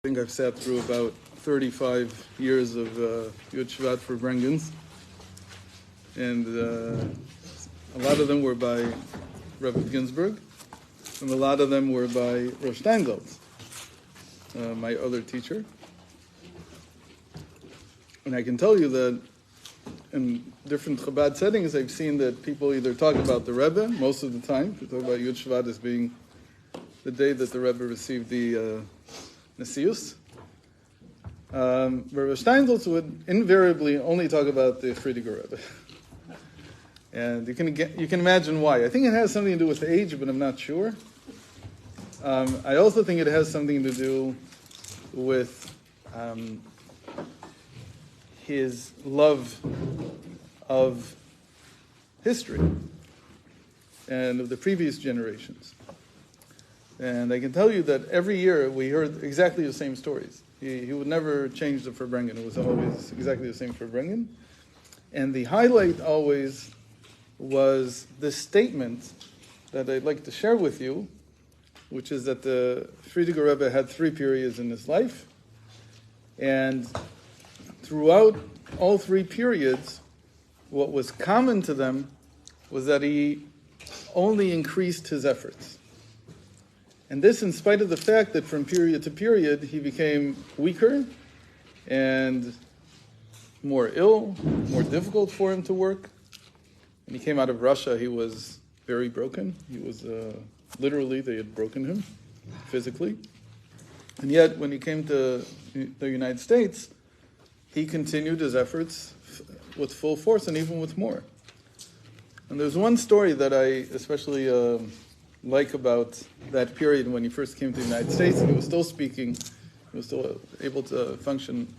think I've sat through about 35 years of Yud Shevat for Brengens, and a lot of them were by Rebbe Ginsburg, and a lot of them were by Rosh Steinsaltz, my other teacher. And I can tell you that in different Chabad settings, I've seen that people either talk about the Rebbe most of the time, they talk about Yud Shevat as being the day that the Rebbe received the Nesius. Rosh Steinsaltz would invariably only talk about the Friediger Rebbe. And you can imagine why. I think it has something to do with age, but I'm not sure. I also think it has something to do with his love of history and of the previous generations. And I can tell you that every year we heard exactly the same stories. He would never change the Farbrengen. It was always exactly the same Farbrengen. And the highlight always was this statement that I'd like to share with you, which is that the Friediger Rebbe had 3 periods in his life. And throughout all 3 periods, what was common to them was that he only increased his efforts. And this in spite of the fact that from period to period, he became weaker and more ill, more difficult for him to work. When he came out of Russia, he was very broken. He was, literally, they had broken him physically. And yet, when he came to the United States, he continued his efforts with full force and even with more. And there's one story that I especially like about that period when he first came to the United States, and he was still speaking, he was still able to function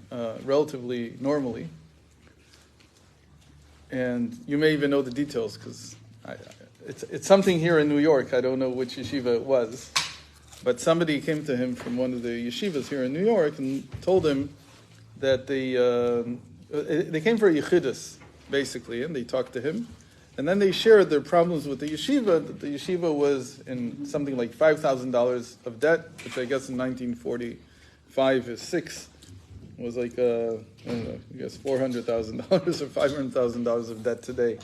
relatively normally. And you may even know the details, because it's something here in New York. I don't know which yeshiva it was, but somebody came to him from one of the yeshivas here in New York and told him that they came for a yechidus, basically, and they talked to him. And then they shared their problems with the yeshiva, that the yeshiva was in something like $5,000 of debt, which I guess in 1945 is 6, was like, I don't know, I guess $400,000 or $500,000 of debt today.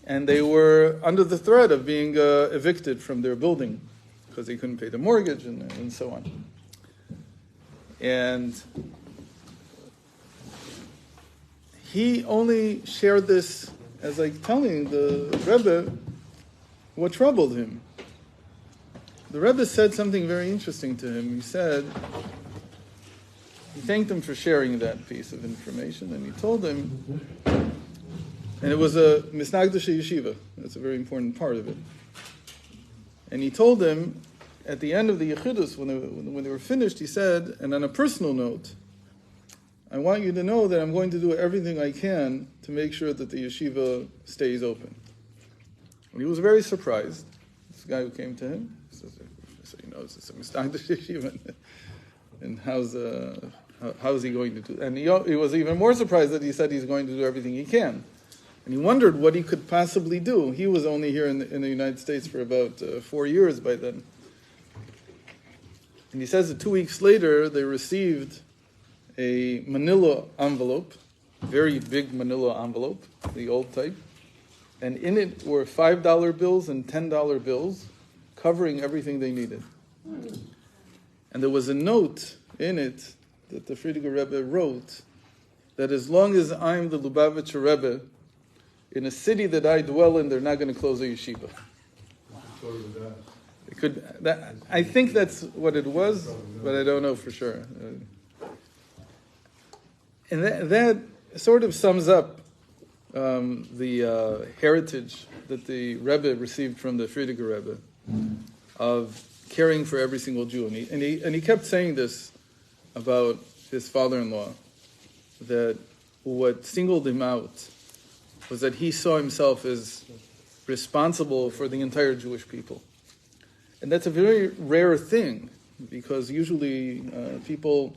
And they were under the threat of being evicted from their building because they couldn't pay the mortgage and so on. And he only shared this as like telling the Rebbe what troubled him. The Rebbe said something very interesting to him. He said, he thanked him for sharing that piece of information, and he told him, and it was a Misnagdasha yeshiva, that's a very important part of it. And he told him, at the end of the Yechidus, when they were finished, he said, and on a personal note, I want you to know that I'm going to do everything I can to make sure that the yeshiva stays open. And he was very surprised. This guy who came to him, he says, it's a Misnagdash yeshiva, and how's he going to do? And he was even more surprised that he said he's going to do everything he can. And he wondered what he could possibly do. He was only here in the United States for about 4 years by then. And he says that 2 weeks later, they received a manila envelope, very big manila envelope, the old type, and in it were $5 bills and $10 bills covering everything they needed. And there was a note in it that the Friediger Rebbe wrote that as long as I'm the Lubavitcher Rebbe, in a city that I dwell in, they're not going to close a yeshiva. I think that's what it was, but I don't know for sure. And that sort of sums up the heritage that the Rebbe received from the Friediger Rebbe of caring for every single Jew. And he kept saying this about his father-in-law, that what singled him out was that he saw himself as responsible for the entire Jewish people. And that's a very rare thing, because usually people,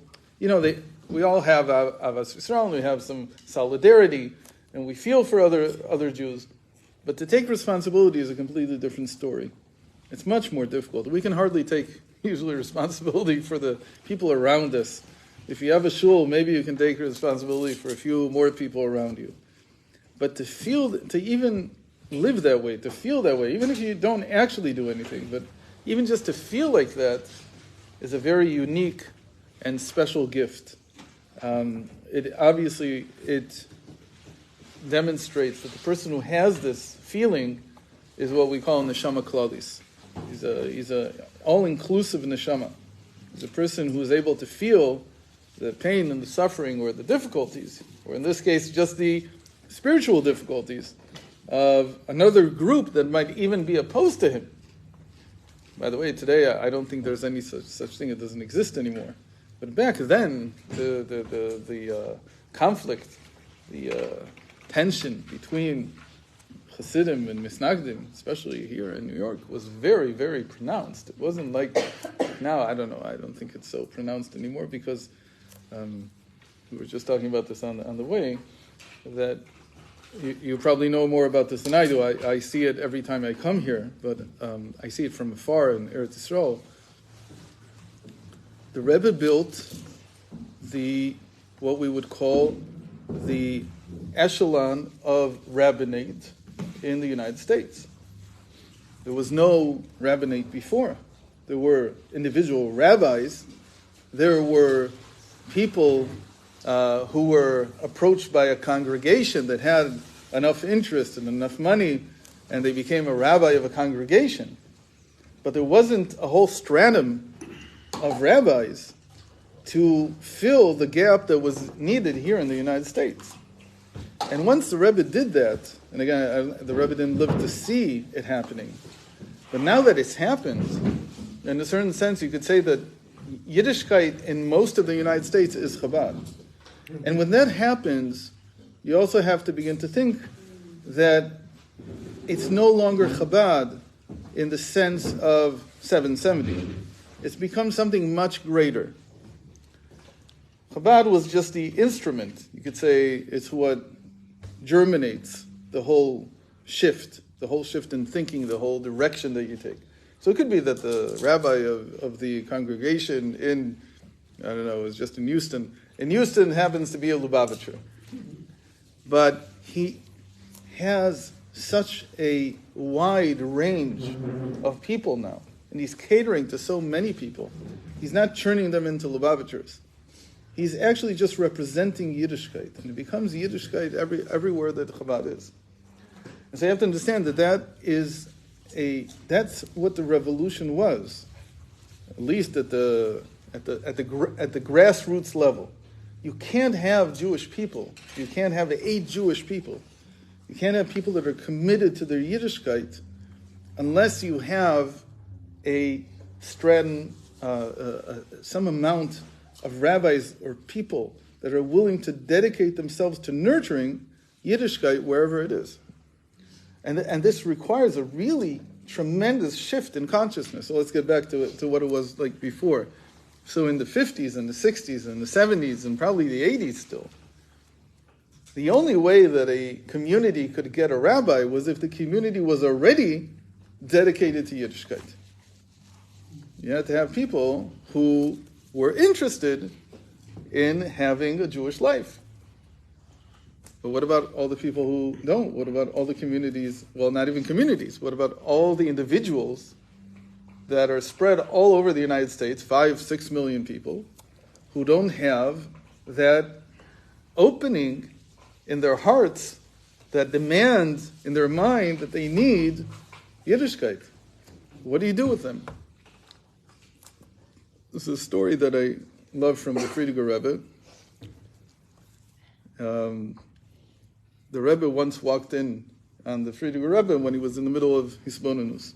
we all have Avas Yisrael, and we have some solidarity, and we feel for other Jews. But to take responsibility is a completely different story. It's much more difficult. We can hardly take usually responsibility for the people around us. If you have a shul, maybe you can take responsibility for a few more people around you. But to even live that way, to feel that way, even if you don't actually do anything, but even just to feel like that is a very unique and special gift. It demonstrates that the person who has this feeling is what we call neshama klalis. He's a all-inclusive neshama. He's a person who is able to feel the pain and the suffering or the difficulties, or in this case, just the spiritual difficulties of another group that might even be opposed to him. By the way, today I don't think there's any such thing. It doesn't exist anymore. But back then, the conflict, the tension between Hasidim and Misnagdim, especially here in New York, was very, very pronounced. It wasn't like now. I don't know. I don't think it's so pronounced anymore because we were just talking about this on the way. That you probably know more about this than I do. I see it every time I come here, but I see it from afar in Eretz Yisrael. The Rebbe built what we would call the echelon of rabbinate in the United States. There was no rabbinate before. There were individual rabbis. There were people who were approached by a congregation that had enough interest and enough money, and they became a rabbi of a congregation. But there wasn't a whole stratum of rabbis to fill the gap that was needed here in the United States. And once the Rebbe did that, and again, the Rebbe didn't live to see it happening, but now that it's happened, in a certain sense you could say that Yiddishkeit in most of the United States is Chabad. And when that happens, you also have to begin to think that it's no longer Chabad in the sense of 770. It's become something much greater. Chabad was just the instrument. You could say it's what germinates the whole shift in thinking, the whole direction that you take. So it could be that the rabbi of the congregation in, I don't know, is just in Houston. In Houston happens to be a Lubavitcher. But he has such a wide range of people now. And he's catering to so many people. He's not turning them into Lubavitchers. He's actually just representing Yiddishkeit. And it becomes Yiddishkeit everywhere that Chabad is. And so you have to understand that's what the revolution was. At least at the grassroots level. You can't have Jewish people. You can't have 8 Jewish people. You can't have people that are committed to their Yiddishkeit unless you have a stratum, some amount of rabbis or people that are willing to dedicate themselves to nurturing Yiddishkeit wherever it is. And this requires a really tremendous shift in consciousness. So let's get back to what it was like before. So in the 50s and the 60s and the 70s and probably the 80s still, the only way that a community could get a rabbi was if the community was already dedicated to Yiddishkeit. You had to have people who were interested in having a Jewish life. But what about all the people who don't? What about all the communities? Well, not even communities. What about all the individuals that are spread all over the United States, 5-6 million people, who don't have that opening in their hearts, that demand in their mind that they need Yiddishkeit? What do you do with them? This is a story that I love from the Friediger Rebbe. The Rebbe once walked in on the Friediger Rebbe when he was in the middle of Hisbonenus.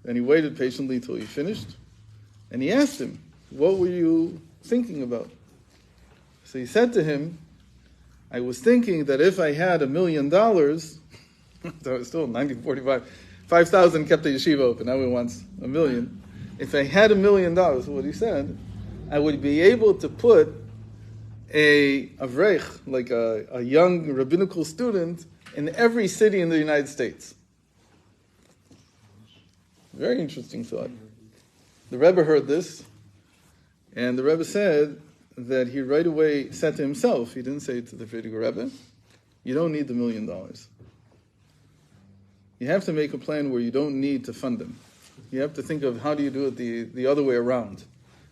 And he waited patiently till he finished. And he asked him, what were you thinking about? So he said to him, I was thinking that if I had $1 million, so it was still 1945, 5,000 kept the yeshiva open, now he wants $1 million. If I had $1 million, what he said, I would be able to put a avreich, like a young rabbinical student, in every city in the United States. Very interesting thought. the Rebbe heard this, and the Rebbe said that he right away said to himself, he didn't say it to the Frierdiker Rebbe, you don't need the $1 million. You have to make a plan where you don't need to fund them. You have to think of how do you do it the other way around.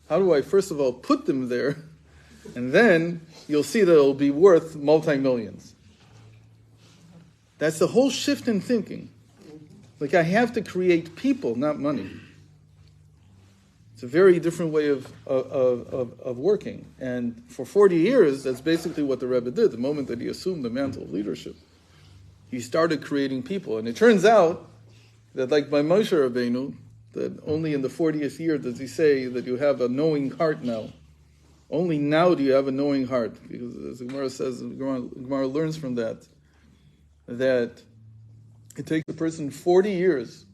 How do I, first of all, put them there, and then you'll see that it'll be worth multi-millions. That's the whole shift in thinking. Like, I have to create people, not money. It's a very different way of working. And for 40 years, that's basically what the Rebbe did. The moment that he assumed the mantle of leadership, he started creating people. And it turns out that, like by Moshe Rabbeinu, that only in the 40th year does he say that you have a knowing heart now. Only now do you have a knowing heart. Because as the Gemara says, the Gemara learns from that it takes a person 40 years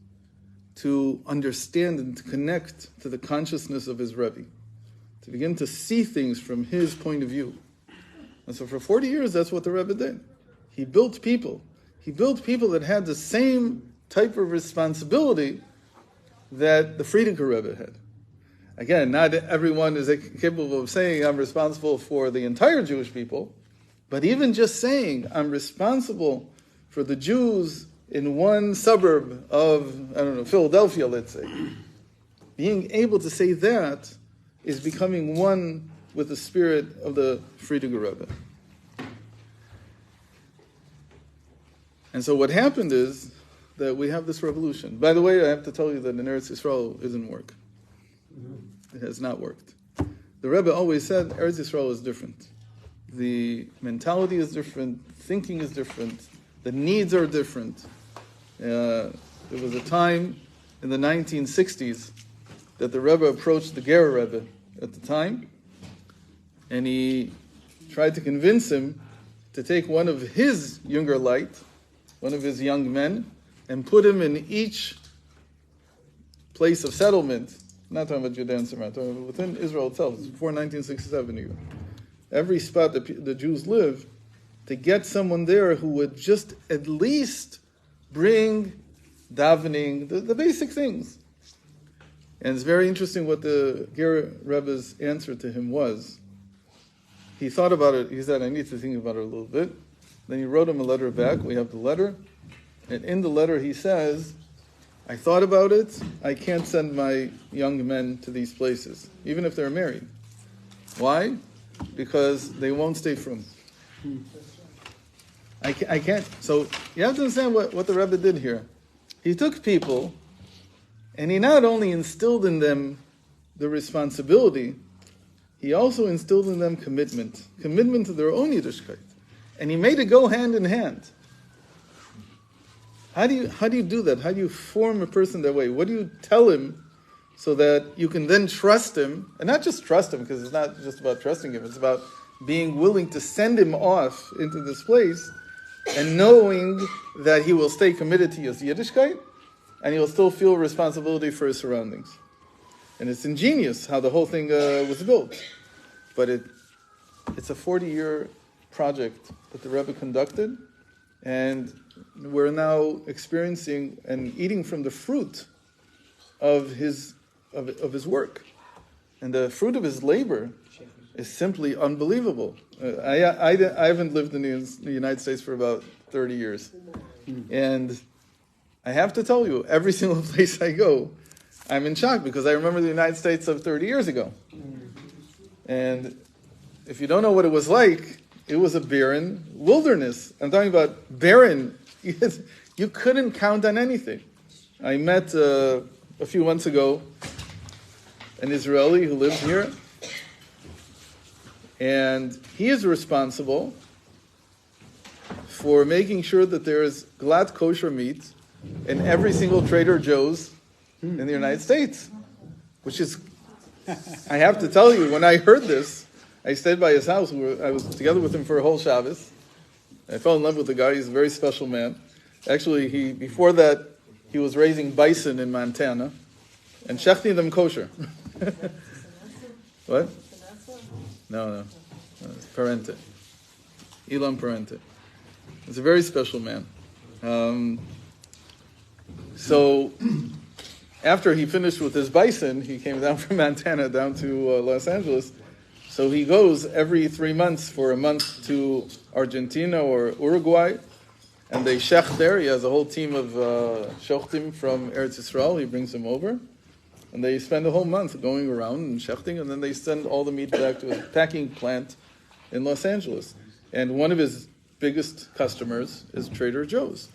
to understand and to connect to the consciousness of his Rebbe, to begin to see things from his point of view. And so for 40 years, that's what the Rebbe did. He built people. He built people that had the same type of responsibility that the Frierdiker Rebbe had. Again, not everyone is capable of saying, I'm responsible for the entire Jewish people, but even just saying, I'm responsible for the Jews in one suburb of, Philadelphia, let's say. Being able to say that is becoming one with the spirit of the Frierdiker Rebbe. And so what happened is that we have this revolution. By the way, I have to tell you that in Eretz Yisrael doesn't work. It has not worked. The Rebbe always said Eretz Yisrael is different. The mentality is different, thinking is different, the needs are different. There was a time in the 1960s that the Rebbe approached the Ger Rebbe at the time, and he tried to convince him to take one of his younger light, one of his young men, and put him in each place of settlement. Not talking about Judea and Samaria, talking about within Israel itself. It's before 1967 even. Every spot that the Jews live, to get someone there who would just at least bring davening, the basic things. And it's very interesting what the Ger Rebbe's answer to him was. He thought about it. He said, I need to think about it a little bit. Then he wrote him a letter back. We have the letter. And in the letter he says, I thought about it. I can't send my young men to these places, even if they're married. Why? Because they won't stay frum. I can't. So you have to understand what the Rebbe did here. He took people, and he not only instilled in them the responsibility, he also instilled in them commitment to their own Yiddishkeit. And he made it go hand in hand. How do you do that? How do you form a person that way? What do you tell him so that you can then trust him? And not just trust him, because it's not just about trusting him. It's about being willing to send him off into this place and knowing that he will stay committed to his Yiddishkeit and he will still feel responsibility for his surroundings. And it's ingenious how the whole thing was built. But it's a 40-year project that the Rebbe conducted, and we're now experiencing and eating from the fruit of his work. And the fruit of his labor is simply unbelievable. I haven't lived in the United States for about 30 years. And I have to tell you, every single place I go, I'm in shock because I remember the United States of 30 years ago. And if you don't know what it was like, it was a barren wilderness. I'm talking about barren. You couldn't count on anything. I met a few months ago an Israeli who lives here, and he is responsible for making sure that there is glad kosher meat in every single Trader Joe's in the United States, which is, I have to tell you, when I heard this, I stayed by his house. I was together with him for a whole Shabbos. I fell in love with the guy. He's a very special man. Actually, before that, he was raising bison in Montana and shechting them kosher. What? No. It's Parente. Ilan Parente. He's a very special man. So after he finished with his bison, he came down from Montana down to Los Angeles. So he goes every 3 months for a month to Argentina or Uruguay, and they shech there. He has a whole team of shochtim from Eretz Yisrael. He brings them over, and they spend a whole month going around and shechting, and then they send all the meat back to a packing plant in Los Angeles. And one of his biggest customers is Trader Joe's.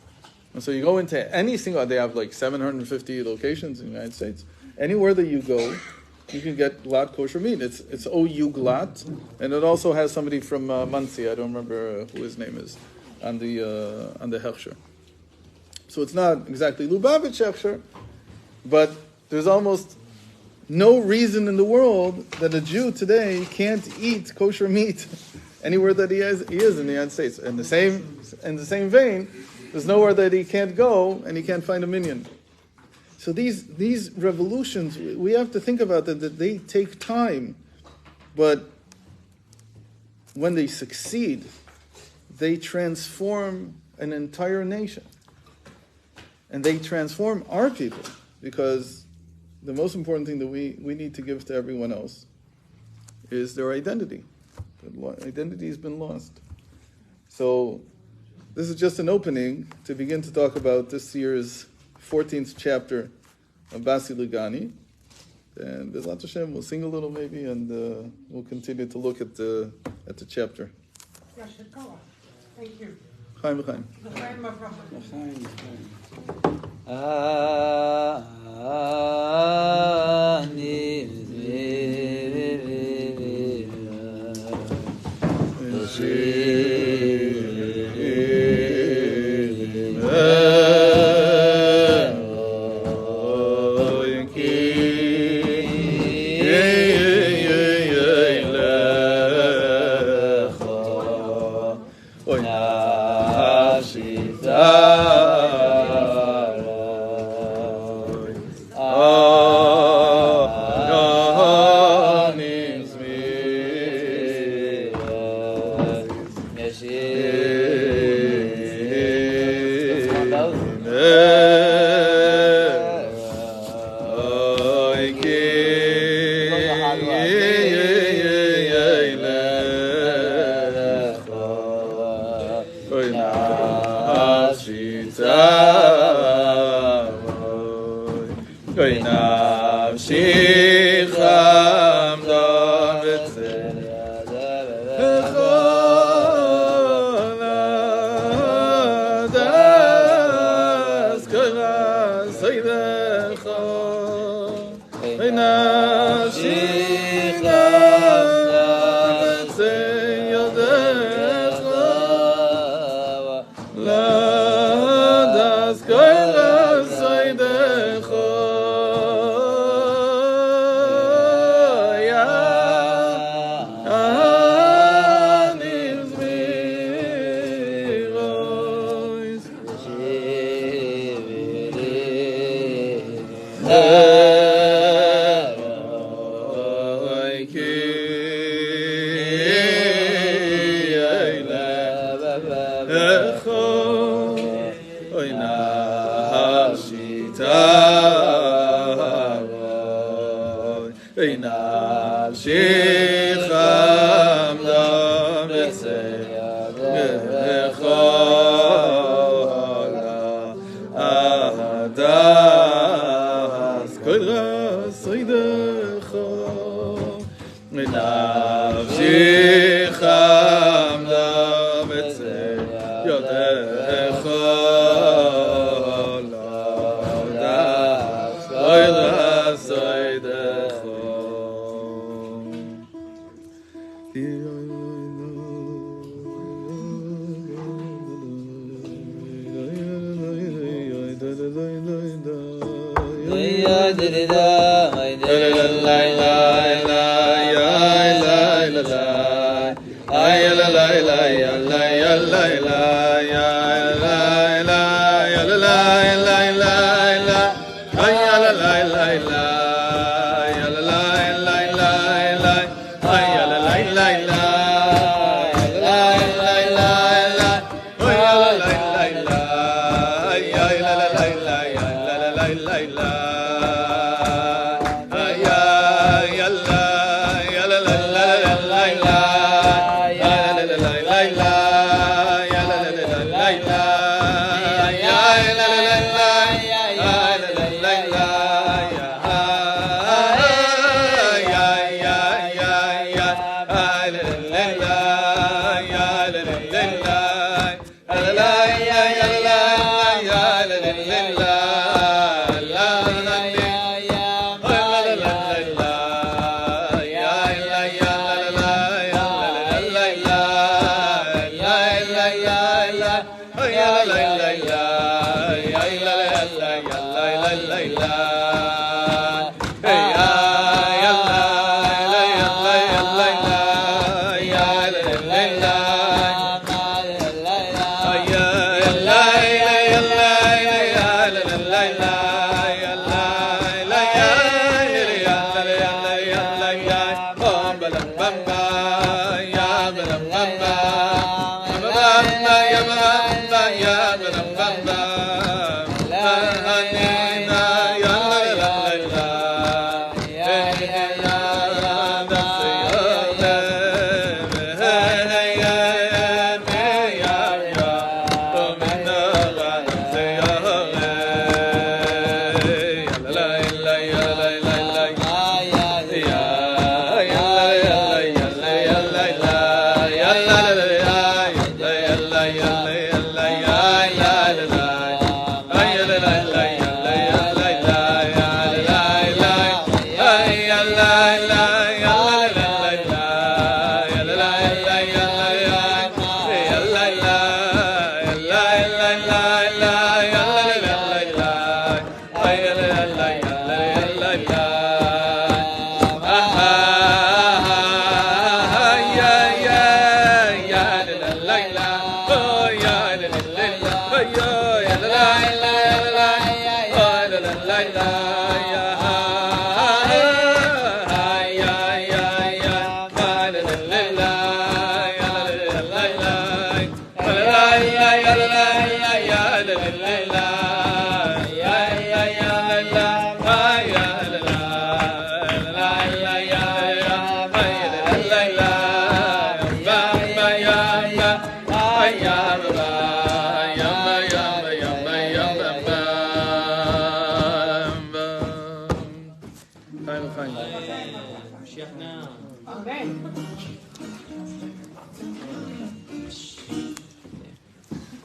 And so you go into any single, they have like 750 locations in the United States. Anywhere that you go, you can get glatt kosher meat. It's OU glatt, and it also has somebody from Muncie. I don't remember who his name is on the hechsher. So it's not exactly Lubavitcher hechsher, but there's almost no reason in the world that a Jew today can't eat kosher meat anywhere that he is in the United States. In the same vein, there's nowhere that he can't go and he can't find a minyan. So these revolutions, we have to think about that they take time, but when they succeed, they transform an entire nation. And they transform our people, because the most important thing that we need to give to everyone else is their identity. Identity has been lost. So this is just an opening to begin to talk about this year's 14th chapter of Basi Lugani. And B'ezrat Hashem, we'll sing a little maybe, and we'll continue to look at the chapter. Thank you. Chaim v'chaim. L'chaim ha'bracha.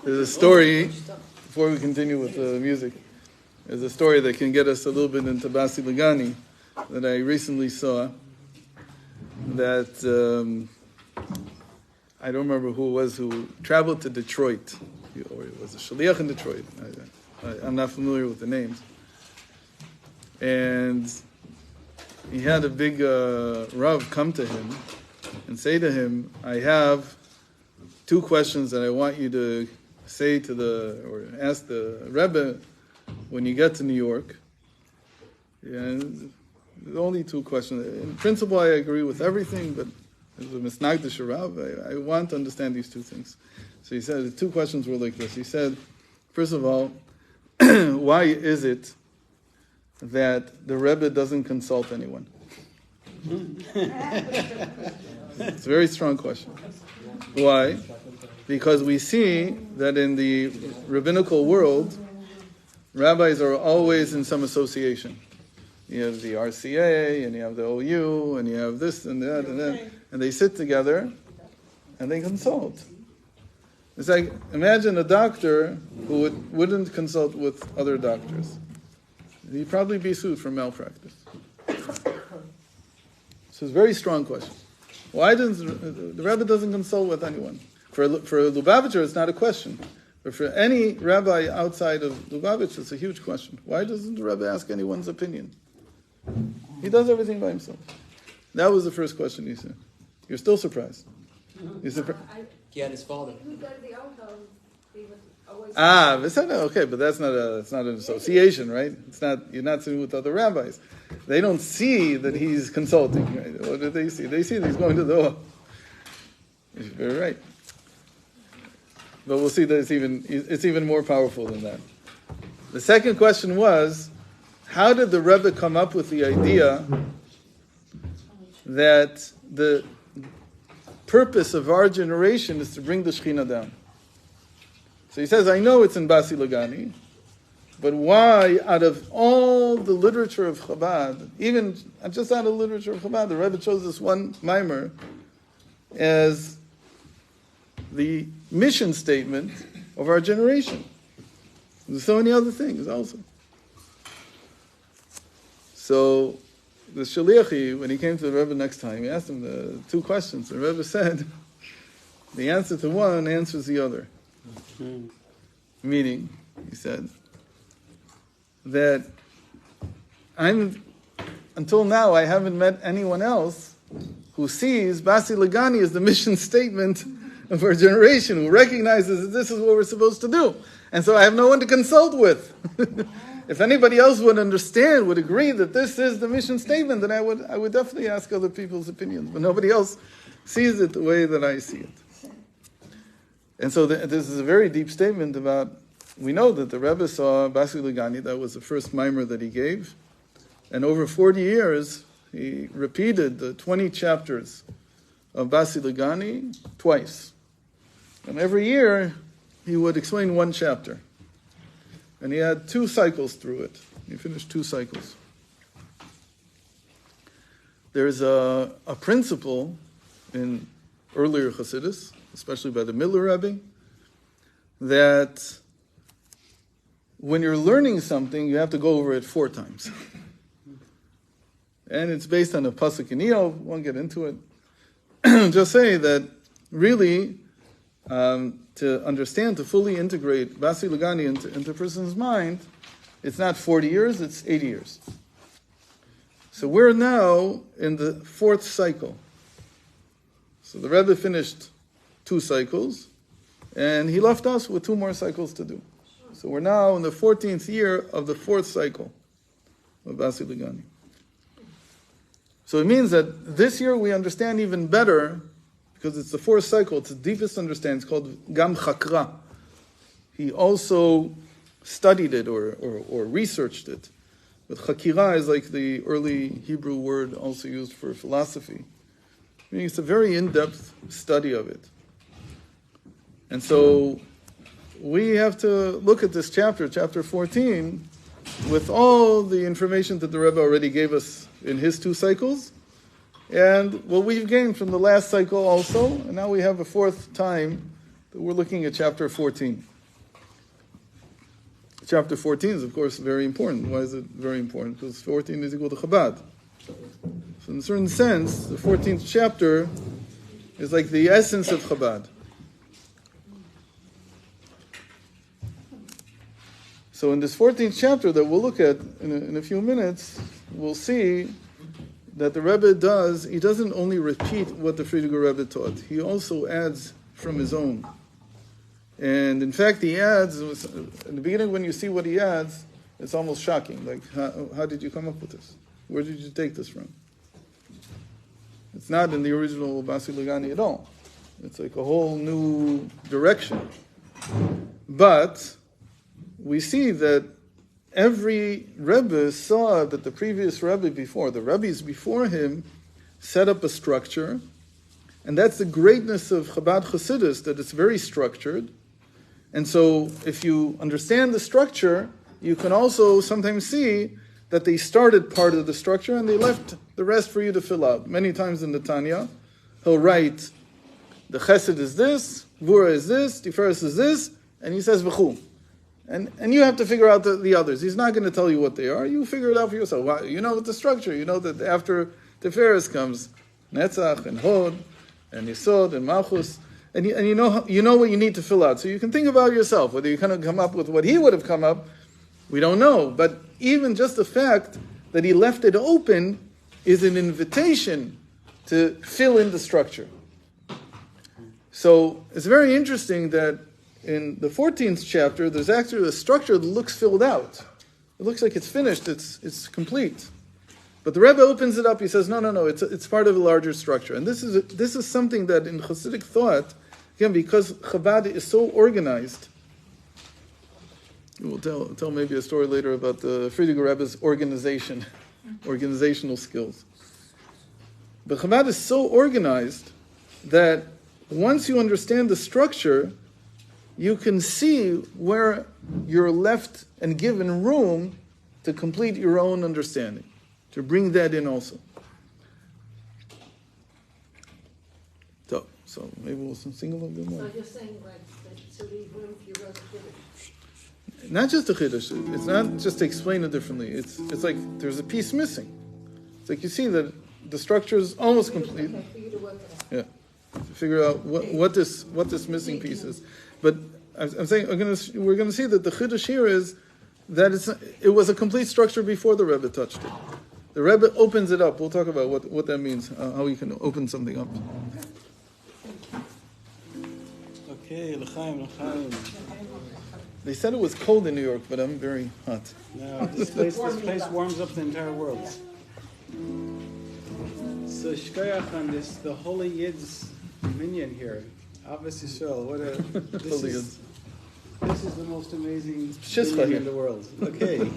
There's a story, before we continue with the music, there's a story that can get us a little bit into Basi Lagani that I recently saw, that I don't remember who it was who traveled to Detroit, or it was a shaliach in Detroit. I'm not familiar with the names. And he had a big Rav come to him and say to him, I have 2 questions that I want you to say to or ask the Rebbe when you get to New York. And there's only 2 questions. In principle, I agree with everything, but as a misnagdish Rav, I want to understand these 2 things. So he said, the 2 questions were like this. He said, first of all, why is it that the Rebbe doesn't consult anyone? It's a very strong question. Why? Because we see that in the rabbinical world, rabbis are always in some association. You have the RCA, and you have the OU, and you have this and that, and they sit together, and they consult. It's like, imagine a doctor who wouldn't consult with other doctors. He'd probably be sued for malpractice. So it's a very strong question. Why doesn't the Rebbe doesn't consult with anyone? For Lubavitcher, it's not a question. But for any rabbi outside of Lubavitcher, it's a huge question. Why doesn't the Rebbe ask anyone's opinion? He does everything by himself. That was the first question he said. You're still surprised. You're surprised. He had his father. Okay, but it's not an association, right? It's not. You're not sitting with other rabbis. They don't see that he's consulting. Right? What do they see? They see that he's going to the law. You're very right. But we'll see that it's even more powerful than that. The second question was, how did the Rebbe come up with the idea that the purpose of our generation is to bring the Shekhinah down? So he says, I know it's in Basi Lagani, but why, out of all the literature of Chabad, even just out of the literature of Chabad, the Rebbe chose this one mimer as the mission statement of our generation. There's so many other things also. So the Shaliachi, when he came to the Rebbe next time, he asked him the 2 questions. The Rebbe said, the answer to one answers the other. Meaning, he said, that until now I haven't met anyone else who sees Basi Lagani as the mission statement of our generation, who recognizes that this is what we're supposed to do. And so I have no one to consult with. if anybody else would understand, would agree that this is the mission statement, then I would definitely ask other people's opinions. But nobody else sees it the way that I see it. And so this is a very deep statement about, we know that the Rebbe saw Basi Lagani, that was the first mimer that he gave. And over 40 years, he repeated the 20 chapters of Basi Lagani twice. And every year, he would explain one chapter. And he had 2 cycles through it. He finished 2 cycles. There's a principle in earlier Hasidus, especially by the Miller Rebbe, that when you're learning something, you have to go over it 4 times. And it's based on a pasuk in Eov. Won't get into it. Just say that really, to understand, to fully integrate Basi Lagani into a person's mind, it's not 40 years, it's 80 years. So we're now in the 4th cycle. So the Rebbe finished 2 cycles, and he left us with 2 more cycles to do. So we're now in the 14th year of the 4th cycle of Basi Lagani. So it means that this year we understand even better, because it's the 4th cycle, it's the deepest understanding. It's called Gam Chakra. He also studied it or researched it. But Chakira is like the early Hebrew word also used for philosophy. Meaning it's a very in-depth study of it. And so we have to look at this chapter, chapter 14, with all the information that the Rebbe already gave us in his 2 cycles, and what we've gained from the last cycle also, and now we have a 4th time that we're looking at chapter 14. Chapter 14 is, of course, very important. Why is it very important? Because 14 is equal to Chabad. So in a certain sense, the 14th chapter is like the essence of Chabad. So in this 14th chapter that we'll look at in a few minutes, we'll see that the Rebbe he doesn't only repeat what the Friediger Rebbe taught, he also adds from his own. And in fact, he adds, in the beginning when you see what he adds, it's almost shocking. Like, how did you come up with this? Where did you take this from? It's not in the original Basi Lagani at all. It's like a whole new direction. But we see that every Rebbe saw that the previous Rebbe before, the Rebbes before him, set up a structure. And that's the greatness of Chabad Chassidus, that it's very structured. And so if you understand the structure, you can also sometimes see that they started part of the structure and they left the rest for you to fill out. Many times in the Tanya, he'll write, the Chesed is this, Vura is this, Tiferes is this, and he says, V'chu. And you have to figure out the others. He's not going to tell you what they are. You figure it out for yourself. Well, you know the structure. You know that after Tiferes comes Netzach and Hod and Yisod and Malchus. And you know what you need to fill out. So you can think about yourself. Whether you kind of come up with what he would have come up, we don't know. But even just the fact that he left it open is an invitation to fill in the structure. So it's very interesting that in the 14th chapter, there's actually a structure that looks filled out. It looks like it's finished, it's complete. But the Rebbe opens it up, he says, no, it's part of a larger structure. And this is something that in Hasidic thought, again, because Chabad is so organized, we'll tell maybe a story later about the Friediger Rebbe's organizational skills. But Chabad is so organized that once you understand the structure, you can see where you're left and given room to complete your own understanding, to bring that in also. So maybe we'll sing a little bit more. So you're saying like to leave room for your own Kiddush? Not just a Kiddush. It's not just to explain it differently. It's like there's a piece missing. It's like you see that the structure is almost complete. Okay, for you to work it out. Yeah, to figure out what this missing piece is. But I'm saying we're going to see that the Chiddush here is that it was a complete structure before the Rebbe touched it. The Rebbe opens it up. We'll talk about what that means, how you can open something up. Okay, l'chaim. They said it was cold in New York, but I'm very hot. No, this place warms up the entire world. So shkoyach on this, the Holy Yid's minion here. Abbas Yisrael, what a this is the most amazing minion in the world. Okay.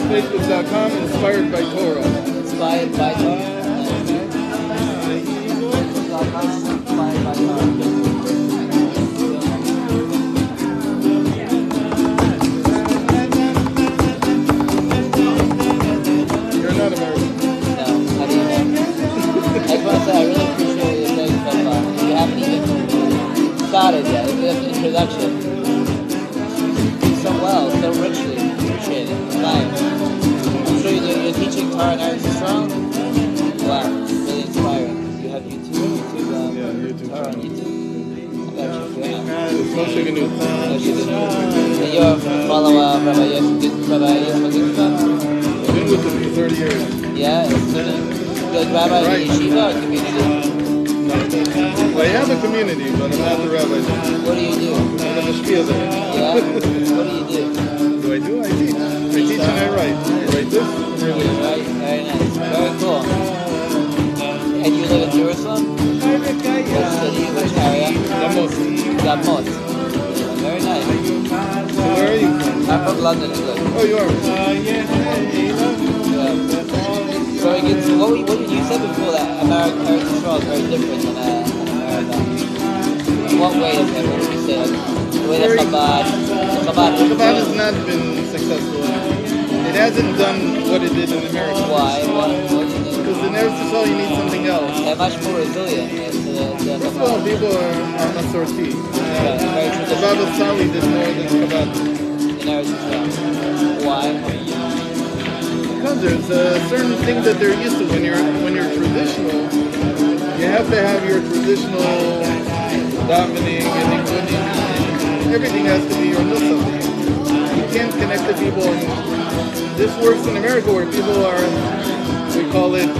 Facebook.com, inspired by Torah. Inspired by Torah. Inspired by Torah. You're not American. No, not even. I just want to say I really appreciate what you're saying so far. You haven't even started yet. It's just an introduction. So well, so richly. Appreciate it. Fine. I'm sure you're teaching Torah and Eretz Yisrael. Wow, really inspiring. You have YouTube Torah on YouTube. I got you. It's Moshe Ganut. And you're a follower of Rabbi Yosef Ginsburg? I've been with him for 30 years. Yeah, it's good rabbi in the yeshiva or community? Well, I have a community, but I'm not the rabbi. What do you do? I'm the mashpia there. Yeah? What do you do? Do I do? I teach. I teach and I write. I write this and I read. Right, very nice. Very cool. And you live in Jerusalem? Which city? Which area? Gamos. Gamot. Very nice. So where are you from? I'm from London, England. Oh, you are? Yeah. Very good. So what you said before that American Eretz Yisrael is very different than America. In what way is it? What would you say? Like, the way that Chabad has not been successful. It hasn't done what it did in America. Why? What do you think? Because in Eretz Yisrael you need something else. They're much more resilient to First of all, people are Masorti. very The Baba Sali did more than Chabad. in Eretz Yisrael. Why? Because there's a certain thing that they're used to. When you're traditional, you have to have your traditional davening and including everything has to be your nusach. You can't connect the people. And this works in America where people are, we call it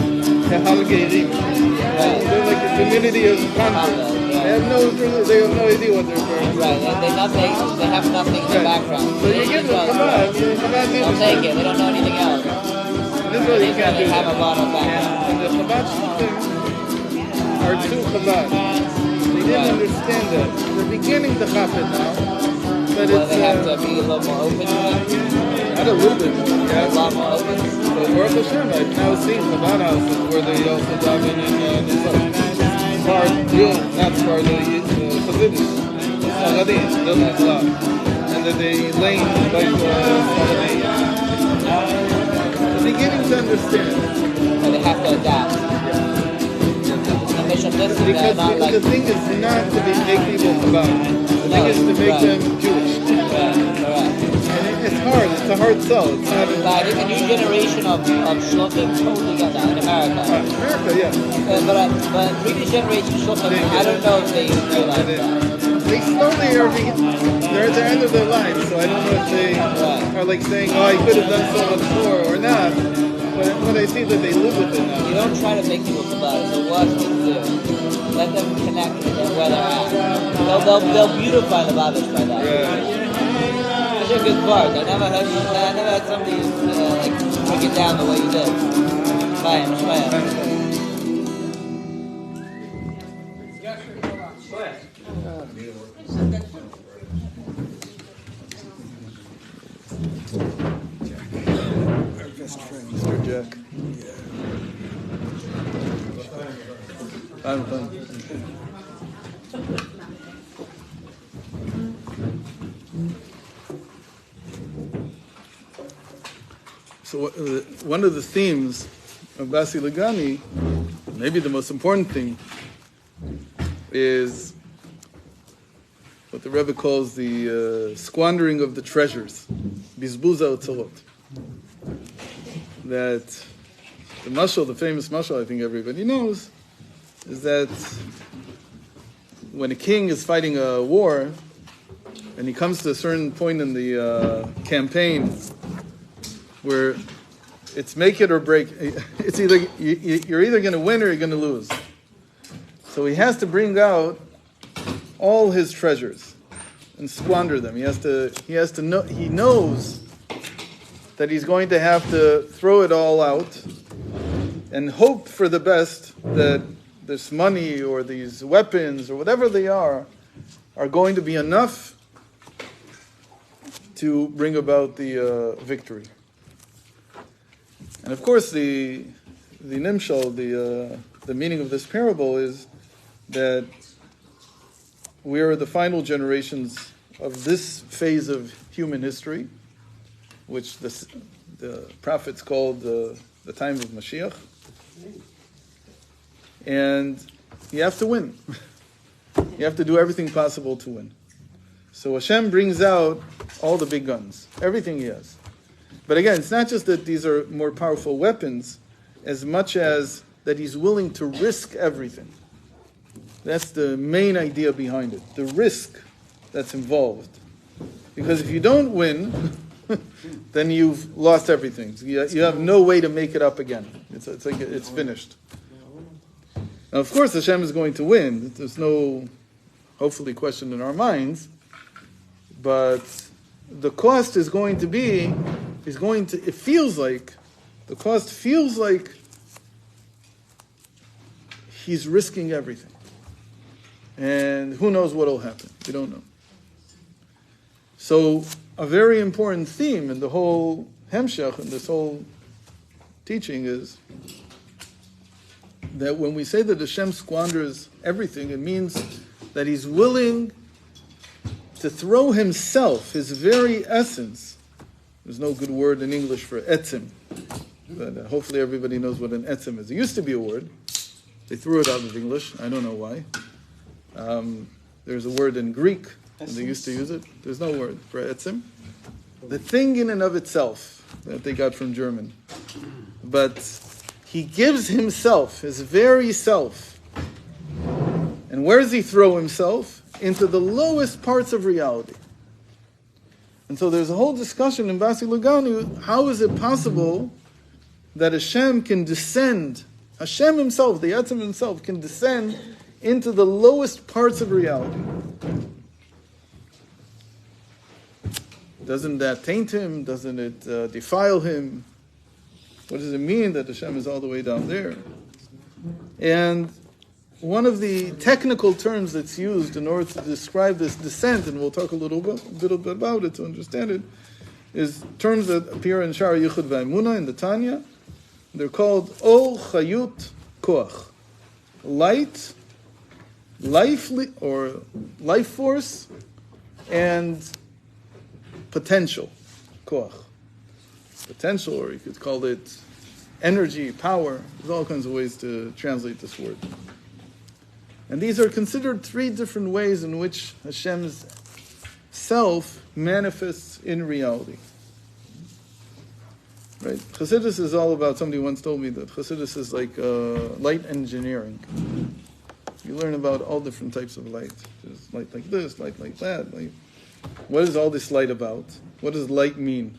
kahal geirim. They're like a community of converts. They have no idea what they're doing. Right, they have nothing in the background. So you give them Chabad. They'll take it. They don't know anything else. This is what you can't do. They have a lot of background. And the Chabad shluchim are too Chabad. They didn't understand that. They're beginning to happen now, but Well, it's they have to be a little more open to it. not a little bit. A lot more open. But Baruch Hashem, I've now seen Chabad houses where they also daven in not part the Chassidish, Sfaradim, and that they lane like Sfaradim. They're beginning to understand. But they have to adapt. Because the thing is not to make people Chabad. The thing is to make them Jewish. And it's hard. It's a hard sell. It's not. But I think the new generation of shluchim totally get that in America. America, yeah. But previous generation shluchim, I don't know if they realize that. They slowly are. They're at the end of their life, so I don't know if they are like saying, "Oh, I could have done so much more," or not. But I see that they live with it now. You don't try to make people Chabad. It's the worst thing to do. Let them connect with where they're at. They'll beautify the Babish by that. It's a good part. I never had somebody like break it down the way you did. Fine. Our best friends. Jack. I'm fine. So one of the themes of Basi Lagani, maybe the most important theme, is what the Rebbe calls the squandering of the treasures, bizbuza otzorot. That the mashal, the famous mashal, I think everybody knows, is that when a king is fighting a war, and he comes to a certain point in the campaign where it's make it or break, it's either you're either going to win or you're going to lose. So he has to bring out all his treasures and squander them. He knows that he's going to have to throw it all out and hope for the best that this money or these weapons or whatever they are going to be enough to bring about the victory. And of course, the nimshal, the meaning of this parable is that we are the final generations of this phase of human history, which the prophets called the time of Mashiach. And you have to win. You have to do everything possible to win. So Hashem brings out all the big guns, everything he has. But again, it's not just that these are more powerful weapons, as much as that he's willing to risk everything. That's the main idea behind it, the risk that's involved. Because if you don't win, then you've lost everything. You have no way to make it up again. It's like it's finished. Now, of course, Hashem is going to win. There's no, hopefully, question in our minds. But the cost is going to be, it feels like, the cost feels like he's risking everything. And who knows what will happen? We don't know. So, a very important theme in the whole Hemshech and this whole teaching is that when we say that Hashem squanders everything, it means that he's willing to throw himself, his very essence. There's no good word in English for etzim, but hopefully everybody knows what an etzim is. It used to be a word. They threw it out of English. I don't know why. There's a word in Greek, and they used to use it. There's no word for etzim. The thing in and of itself that they got from German. But he gives himself, his very self. And where does he throw himself? Into the lowest parts of reality. And so there's a whole discussion in Basi Lagani, how is it possible that Hashem can descend, Hashem himself, the Etzem himself, can descend into the lowest parts of reality? Doesn't that taint him? Doesn't it defile him? What does it mean that Hashem is all the way down there? And one of the technical terms that's used in order to describe this descent, and we'll talk a little bit about it to understand it, is terms that appear in Shara Yichud V'Emunah in the Tanya. They're called Ol Chayut Koach. Light, or life force, and potential. Koach. Potential, or you could call it energy, power. There's all kinds of ways to translate this word. And these are considered three different ways in which Hashem's self manifests in reality. Right? Chassidus is all about, somebody once told me that Chassidus is like light engineering. You learn about all different types of light. There's light like this, light like that. What is all this light about? What does light mean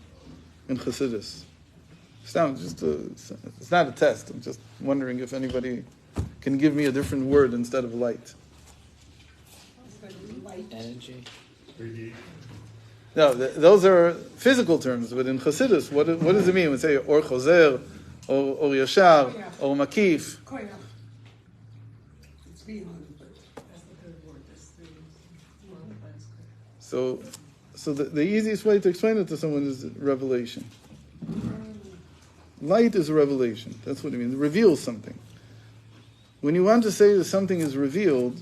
in Chassidus? It's not a test. I'm just wondering if anybody can give me a different word instead of light. Energy. No, those are physical terms, but in Chassidus, what does it mean? We say or choser, or yashar, or makif. Koyach. It's beyond, but that's the third word. That's the word. So the easiest way to explain it to someone is revelation. Light is a revelation. That's what it means. It reveals something. When you want to say that something is revealed,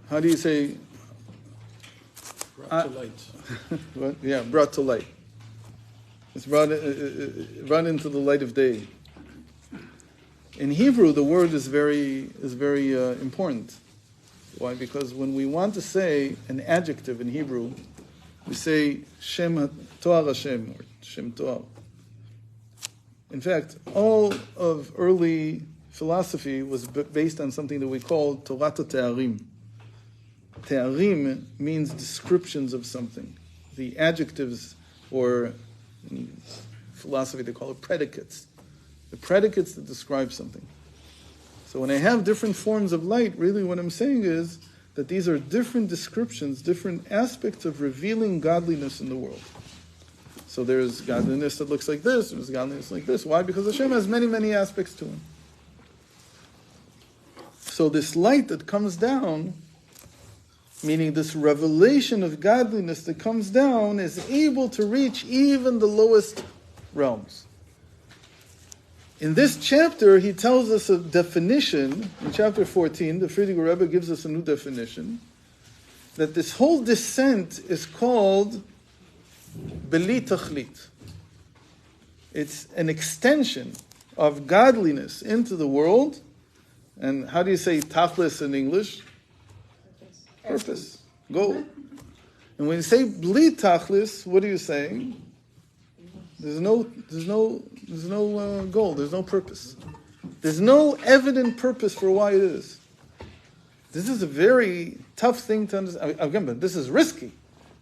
how do you say? Brought to light. What? Yeah, brought to light. It's brought into the light of day. In Hebrew, the word is very important. Why? Because when we want to say an adjective in Hebrew, we say Shem Toar Hashem, or Shem Toar. In fact, all of early philosophy was based on something that we call Torat Te'arim. Te'arim means descriptions of something. The adjectives, or in philosophy they call it predicates. The predicates that describe something. So when I have different forms of light, really what I'm saying is that these are different descriptions, different aspects of revealing godliness in the world. So there's godliness that looks like this, there's godliness like this. Why? Because Hashem has many, many aspects to him. So this light that comes down, meaning this revelation of godliness that comes down, is able to reach even the lowest realms. In this chapter, he tells us a definition. In chapter 14, the Friediger Rebbe gives us a new definition, that this whole descent is called Beli Tachlit. It's an extension of godliness into the world. And how do you say tachlis in English? Purpose. Goal. And when you say Bli Tachlis, what are you saying? There's no goal. There's no purpose. There's no evident purpose for why it is. This is a very tough thing to understand. Again, but this is risky.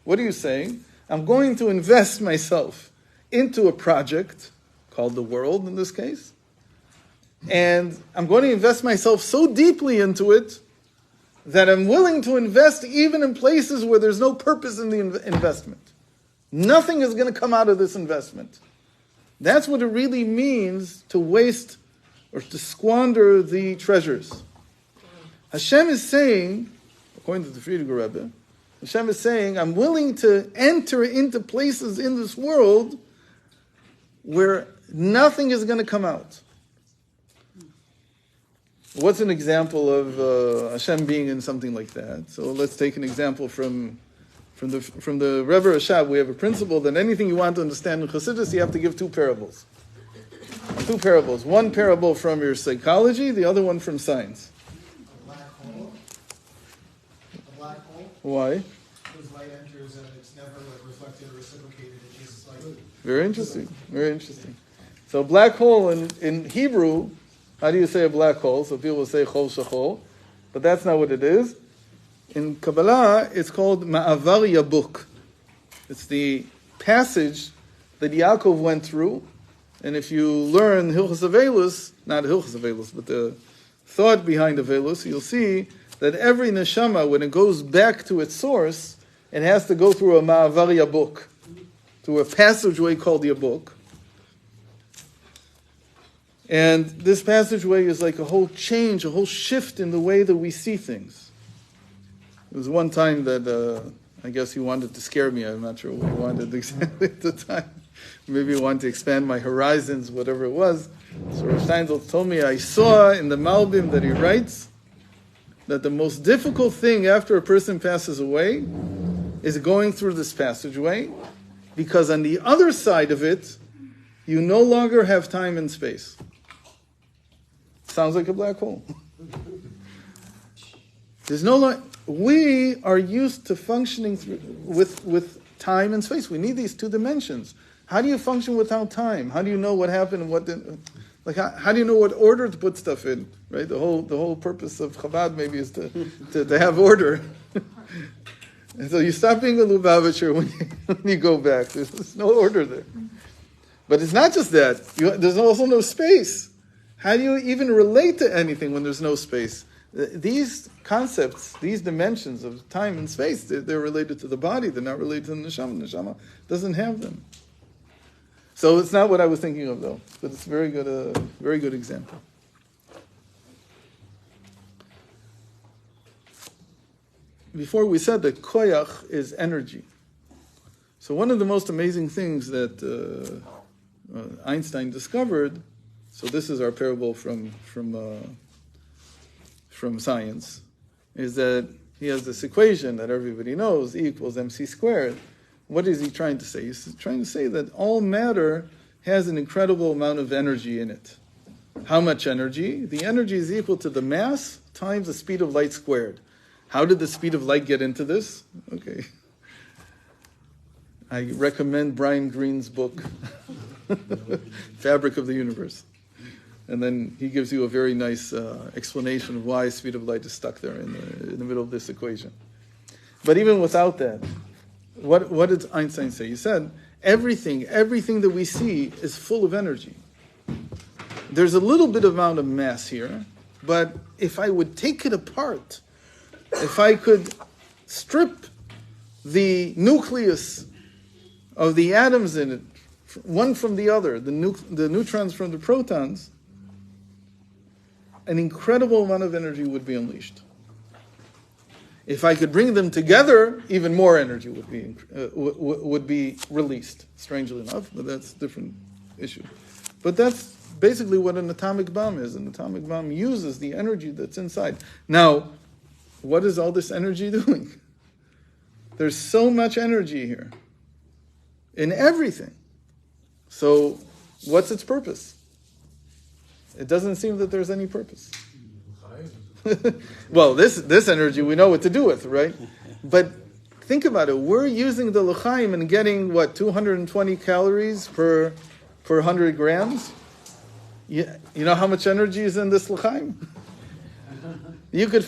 What are you saying? I'm going to invest myself into a project called the world in this case, and I'm going to invest myself so deeply into it that I'm willing to invest even in places where there's no purpose in the investment. Nothing is going to come out of this investment. That's what it really means to waste or to squander the treasures. Hashem is saying, according to the Friediger Rebbe, Hashem is saying, I'm willing to enter into places in this world where nothing is going to come out. What's an example of Hashem being in something like that? So let's take an example from the Rebbe Rashab. We have a principle that anything you want to understand in Chassidus, you have to give two parables. Two parables. One parable from your psychology, the other one from science. A black hole. A black hole. Why? Because light enters and it's never like reflected or reciprocated. It's just like. Very interesting. Very interesting. So black hole in Hebrew, how do you say a black hole? So people will say chol shachol, but that's not what it is. In Kabbalah, it's called Ma'avar Yabuk. It's the passage that Yaakov went through. And if you learn Hilchos Avelus, not Hilchos Avelus, but the thought behind Avelus, you'll see that every neshama, when it goes back to its source, it has to go through a Ma'avar Yabuk, through a passageway called Yabuk. And this passageway is like a whole change, a whole shift in the way that we see things. There was one time that I guess he wanted to scare me. I'm not sure what he wanted exactly at the time. Maybe he wanted to expand my horizons, whatever it was. So Rav Steinsaltz told me, I saw in the Malbim that he writes that the most difficult thing after a person passes away is going through this passageway, because on the other side of it, you no longer have time and space. Sounds like a black hole. There's no we are used to functioning with time and space. We need these two dimensions. How do you function without time? How do you know what happened and what didn't? Like how do you know what order to put stuff in? Right. The whole purpose of Chabad maybe is to have order. And so you stop being a Lubavitcher when you go back. There's no order there. But it's not just that. There's also no space. How do you even relate to anything when there's no space? These concepts, these dimensions of time and space, they're related to the body. They're not related to the neshama. The neshama doesn't have them. So it's not what I was thinking of, though. But it's a very good example. Before we said that koyach is energy. So one of the most amazing things that Einstein discovered, so this is our parable from science, is that he has this equation that everybody knows, E equals mc squared. What is he trying to say? He's trying to say that all matter has an incredible amount of energy in it. How much energy? The energy is equal to the mass times the speed of light squared. How did the speed of light get into this? Okay. I recommend Brian Greene's book, Fabric of the Universe. And then he gives you a very nice explanation of why speed of light is stuck there in the middle of this equation. But even without that, what did Einstein say? He said, everything that we see is full of energy. There's a little bit amount of mass here, but if I would take it apart, if I could strip the nucleus of the atoms in it, one from the other, the neutrons from the protons, an incredible amount of energy would be unleashed. If I could bring them together, even more energy would be released, strangely enough, but that's a different issue. But that's basically what an atomic bomb is. An atomic bomb uses the energy that's inside. Now, what is all this energy doing? There's so much energy here in everything. So, what's its purpose? It doesn't seem that there's any purpose. Well, this energy we know what to do with, right? But think about it. We're using the l'chaim and getting, 220 calories per 100 grams? You know how much energy is in this l'chaim? You could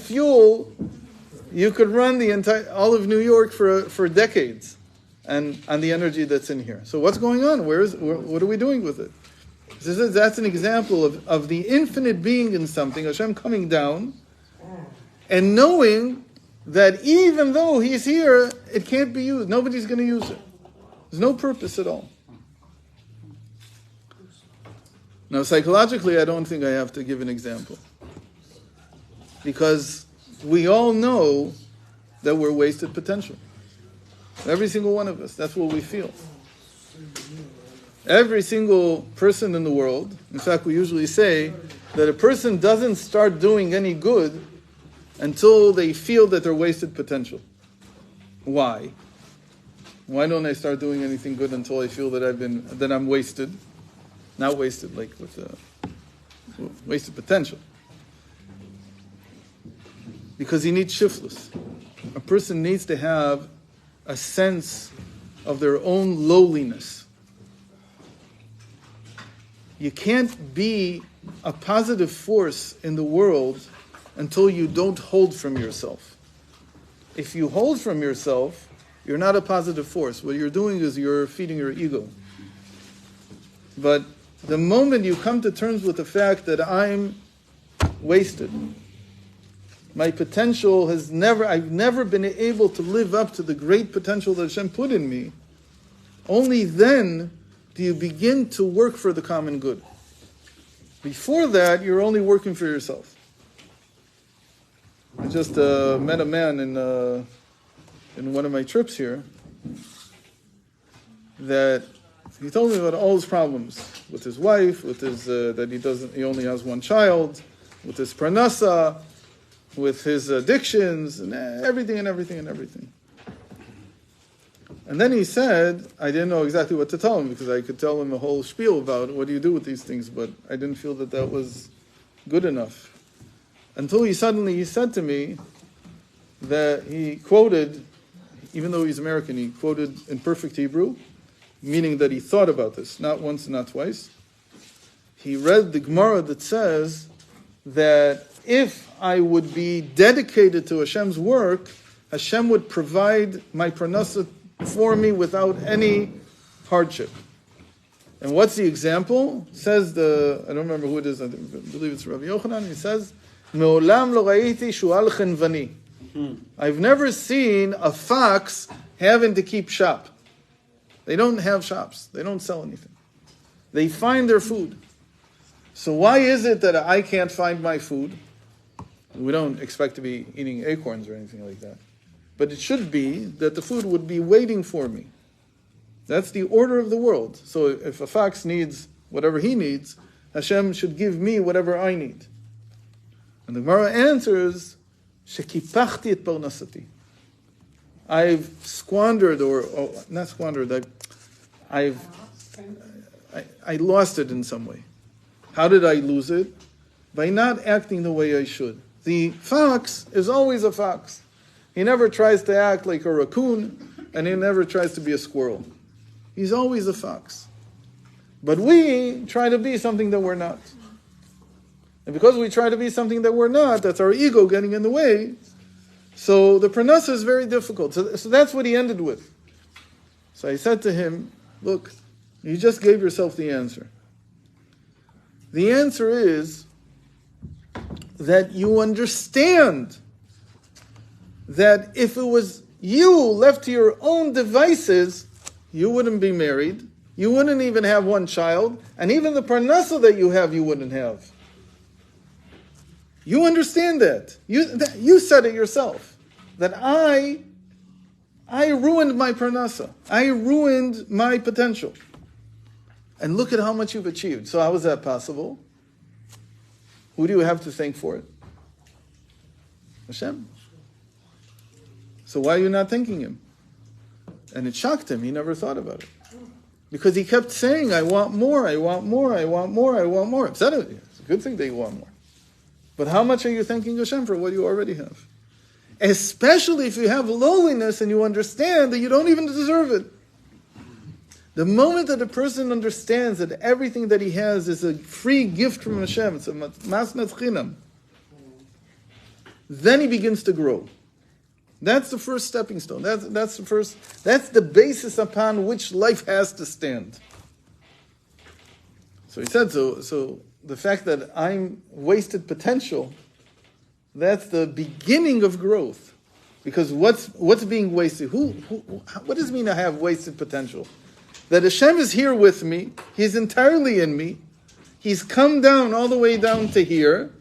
run the entire, all of New York for decades and on the energy that's in here. So what's going on? What are we doing with it? That's an example of the infinite being in something, Hashem coming down, and knowing that even though He's here, it can't be used. Nobody's going to use it. There's no purpose at all. Now, psychologically, I don't think I have to give an example. Because we all know that we're wasted potential. Every single one of us. That's what we feel. Every single person in the world, in fact, we usually say that a person doesn't start doing any good until they feel that they're wasted potential. Why? Why don't I start doing anything good until I feel that I'm wasted? Not wasted, like with wasted potential. Because he needs shiftless. A person needs to have a sense of their own lowliness. You can't be a positive force in the world until you don't hold from yourself. If you hold from yourself, you're not a positive force. What you're doing is you're feeding your ego. But the moment you come to terms with the fact that I'm wasted, my potential I've never been able to live up to the great potential that Hashem put in me, only then do you begin to work for the common good. Before that, you're only working for yourself. I just met a man in one of my trips here that he told me about all his problems with his wife, with his that he only has one child, with his parnasa, with his addictions, and everything. And then he said, I didn't know exactly what to tell him because I could tell him a whole spiel about what do you do with these things, but I didn't feel that was good enough. Until he said to me that he quoted, even though he's American, he quoted in perfect Hebrew, meaning that he thought about this, not once, not twice. He read the Gemara that says that if I would be dedicated to Hashem's work, Hashem would provide my parnasa for me without any hardship. And what's the example? Says I don't remember who it is, I believe it's Rabbi Yochanan, he says, Me'olam lo ra'iti shu'al chenvani. I've never seen a fox having to keep shop. They don't have shops. They don't sell anything. They find their food. So why is it that I can't find my food? We don't expect to be eating acorns or anything like that. But it should be that the food would be waiting for me. That's the order of the world. So if a fox needs whatever he needs, Hashem should give me whatever I need. And the Gemara answers, Shekipachti et parnasati. I've squandered, or not squandered, I lost it in some way. How did I lose it? By not acting the way I should. The fox is always a fox. He never tries to act like a raccoon, and he never tries to be a squirrel. He's always a fox. But we try to be something that we're not. And because we try to be something that we're not, that's our ego getting in the way. So the pranasa is very difficult. So that's what he ended with. So I said to him, look, you just gave yourself the answer. The answer is that you understand that if it was you left to your own devices, you wouldn't be married, you wouldn't even have one child, and even the parnasa that you have, you wouldn't have. You understand that. You said it yourself, that I ruined my parnasa. I ruined my potential. And look at how much you've achieved. So how is that possible? Who do you have to thank for it? Hashem. So why are you not thanking him? And it shocked him. He never thought about it. Because he kept saying, I want more, I want more, I want more, I want more. It's a good thing that you want more. But how much are you thanking Hashem for what you already have? Especially if you have lowliness and you understand that you don't even deserve it. The moment that a person understands that everything that he has is a free gift from Hashem, it's a masnat chinam, then he begins to grow. That's the first stepping stone. That's the basis upon which life has to stand. So he said, so the fact that I'm wasted potential, that's the beginning of growth. Because what's being wasted? What does it mean I have wasted potential? That Hashem is here with me, He's entirely in me, He's come down all the way down to here,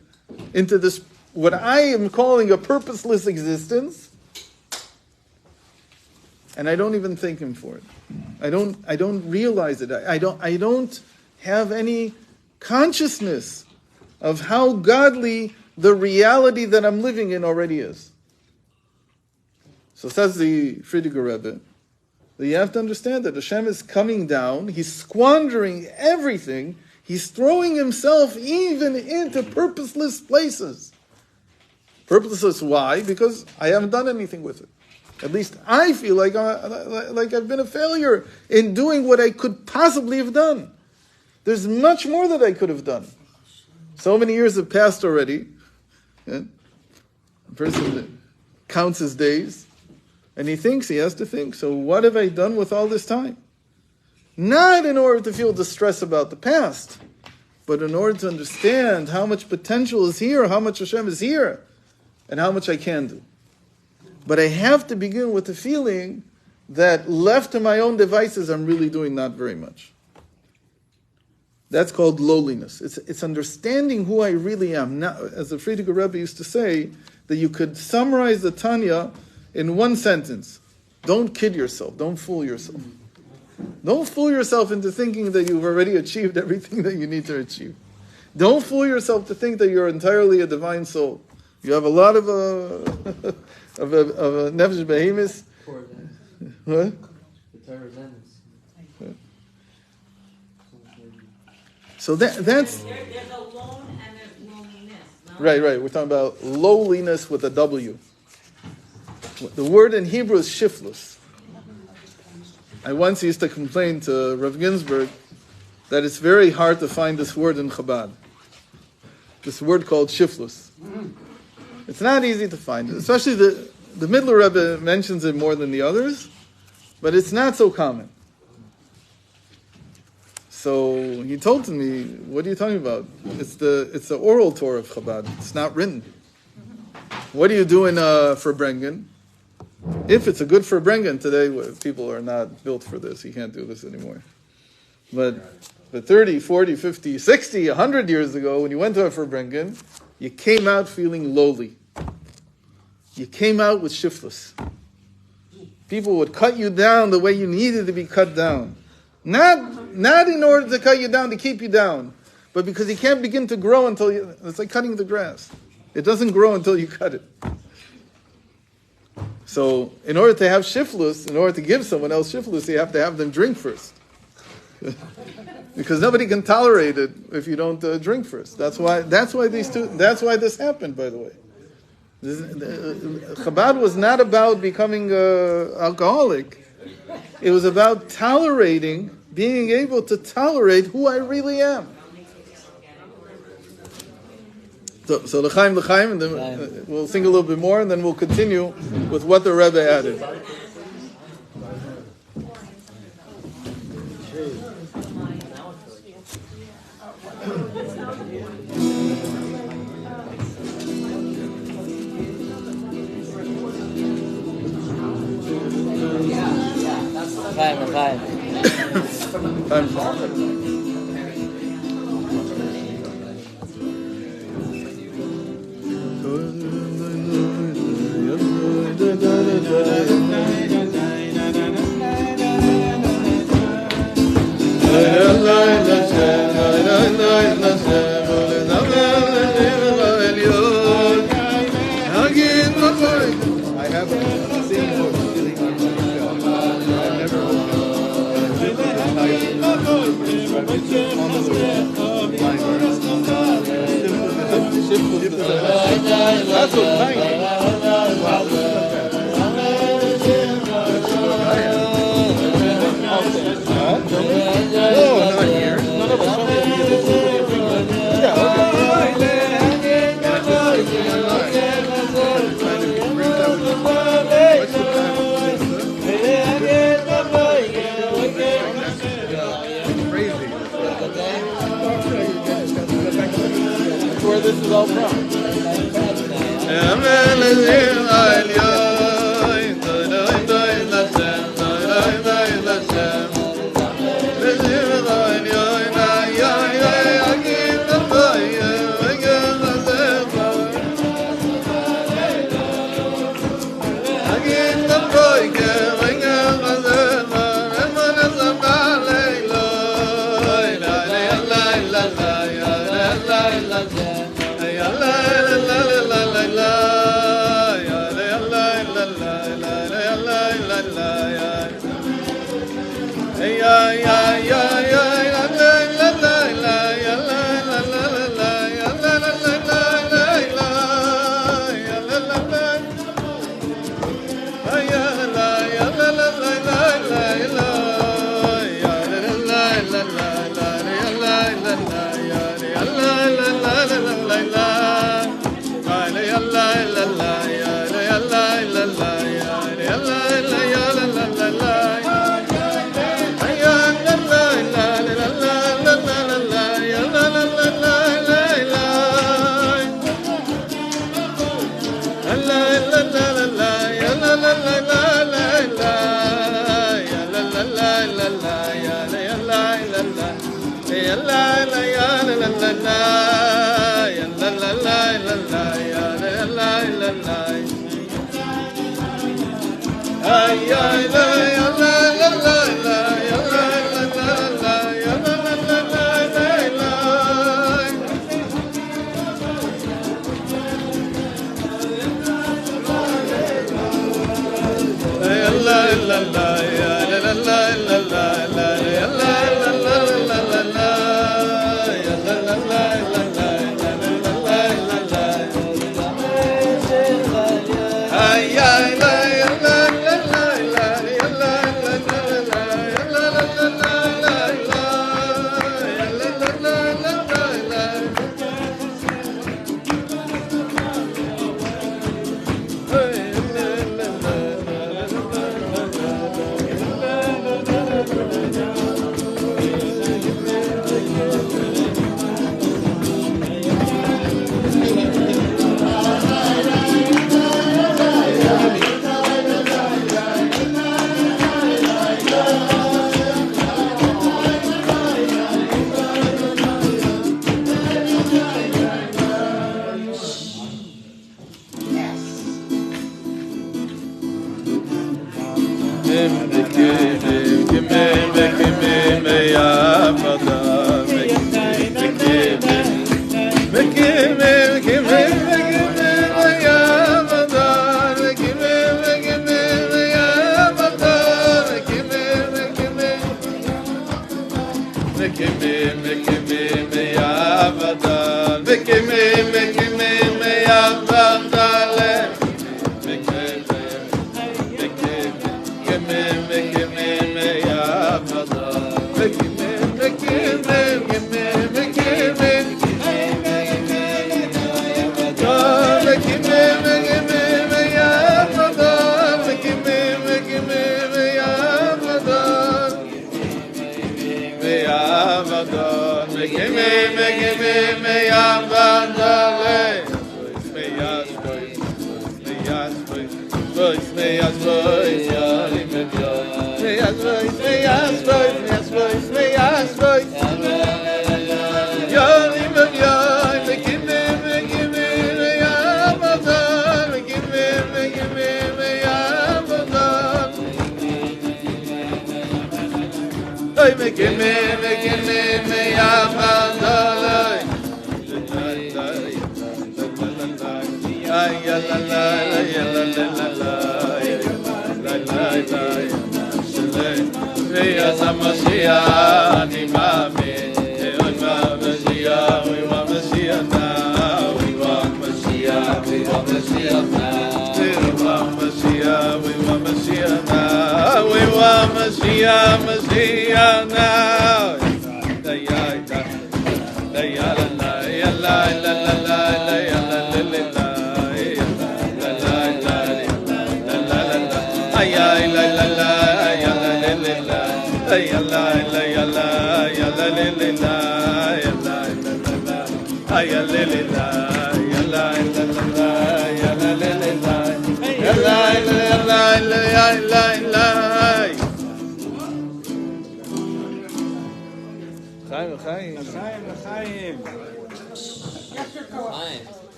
into this, what I am calling a purposeless existence, and I don't even thank Him for it. I don't realize it. I don't have any consciousness of how godly the reality that I'm living in already is. So says the Friediger Rebbe, that you have to understand that Hashem is coming down, He's squandering everything, He's throwing Himself even into purposeless places. Purposeless, why? Because I haven't done anything with it. At least I feel like I've been a failure in doing what I could possibly have done. There's much more that I could have done. So many years have passed already. Yeah? A person counts his days, and he has to think, so what have I done with all this time? Not in order to feel distress about the past, but in order to understand how much potential is here, how much Hashem is here, and how much I can do. But I have to begin with the feeling that left to my own devices, I'm really doing not very much. That's called lowliness. It's understanding who I really am. Now, as the Friediger Rebbe used to say, that you could summarize the Tanya in one sentence. Don't kid yourself. Don't fool yourself. Don't fool yourself into thinking that you've already achieved everything that you need to achieve. Don't fool yourself to think that you're entirely a divine soul. You have a lot of a nefesh behemoth. What? So that's... There's a lone and there's loneliness. No? Right. We're talking about lowliness with a W. The word in Hebrew is shiftless. I once used to complain to Rav Ginsburg that it's very hard to find this word in Chabad. This word called shiftless. It's not easy to find, especially the Midler Rebbe mentions it more than the others, but it's not so common. So he told me, what are you talking about? It's the oral Torah of Chabad. It's not written. What are you doing for Brengen? If it's a good for Brengen today, people are not built for this. You can't do this anymore. But 30, 40, 50, 60, 100 years ago, when you went to a Farbrengen, you came out feeling lowly. You came out with shiftless. people would cut you down the way you needed to be cut down. Not in order to cut you down to keep you down, but because you can't begin to grow until you, it's like cutting the grass. It doesn't grow until you cut it. So in order to have shiflus, in order to give someone else shiflus, you have to have them drink first. Because nobody can tolerate it if you don't drink first. That's why this happened, by the way. Chabad was not about becoming alcoholic. It was about tolerating, being able to tolerate who I really am. So l'chaim, and then we'll sing a little bit more, and then we'll continue with what the Rebbe added. That's so tiny. No, not here. None of us show me this. Yeah, that's where this is all from.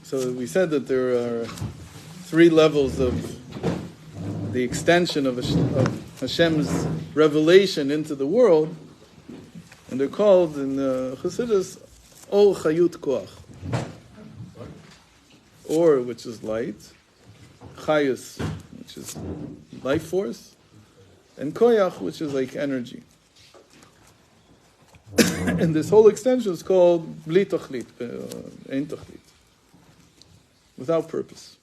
So we said that there are three levels of the extension of Hashem's revelation into the world, and they're called in Chassidus Or Chayut Koach. Or, which is light, Chayus, which is life force, and Koyach, which is like energy. And this whole extension is called Bli Tachlit, Ein Tachlit, without purpose.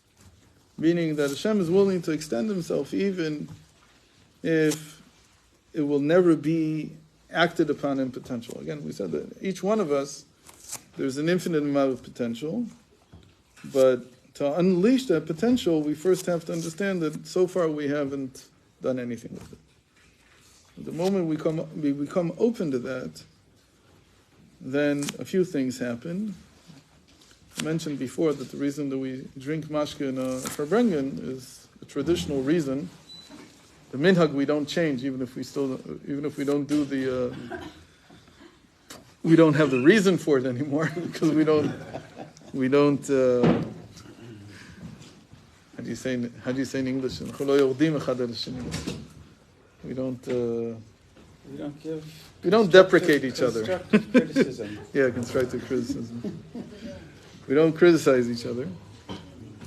Meaning that Hashem is willing to extend himself even if it will never be acted upon in potential. Again, we said that each one of us, there's an infinite amount of potential, but to unleash that potential, we first have to understand that so far we haven't done anything with it. The moment we become open to that, then a few things happen. I mentioned before that the reason that we drink mashke in a Farbrengen is a traditional reason. The minhag we don't change, even if we don't do the, we don't have the reason for it anymore because we don't. How do you say in English? We don't deprecate each other. Constructive criticism. Yeah, constructive criticism. We don't criticize each other.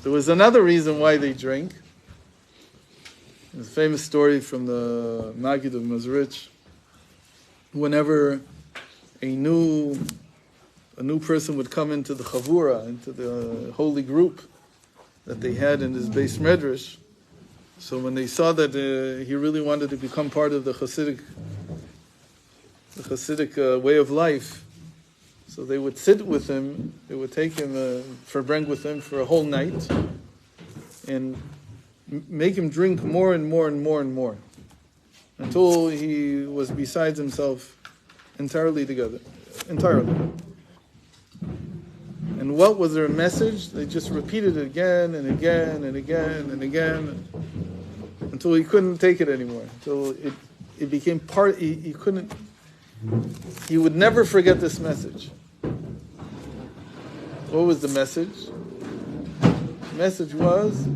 There was another reason why they drink. There's a famous story from the Maggid of Mezrich. Whenever a new person would come into the Chavura, into the holy group that they had in this Beis Medrash, so when they saw that he really wanted to become part of the Hasidic way of life, so they would sit with him, they would take him for breng with him for a whole night, and make him drink more and more and more and more, until he was besides himself entirely. And what was their message? They just repeated it again and again and again and again. until he couldn't take it anymore. Until it became part. He couldn't. He would never forget this message. What was the message? The message was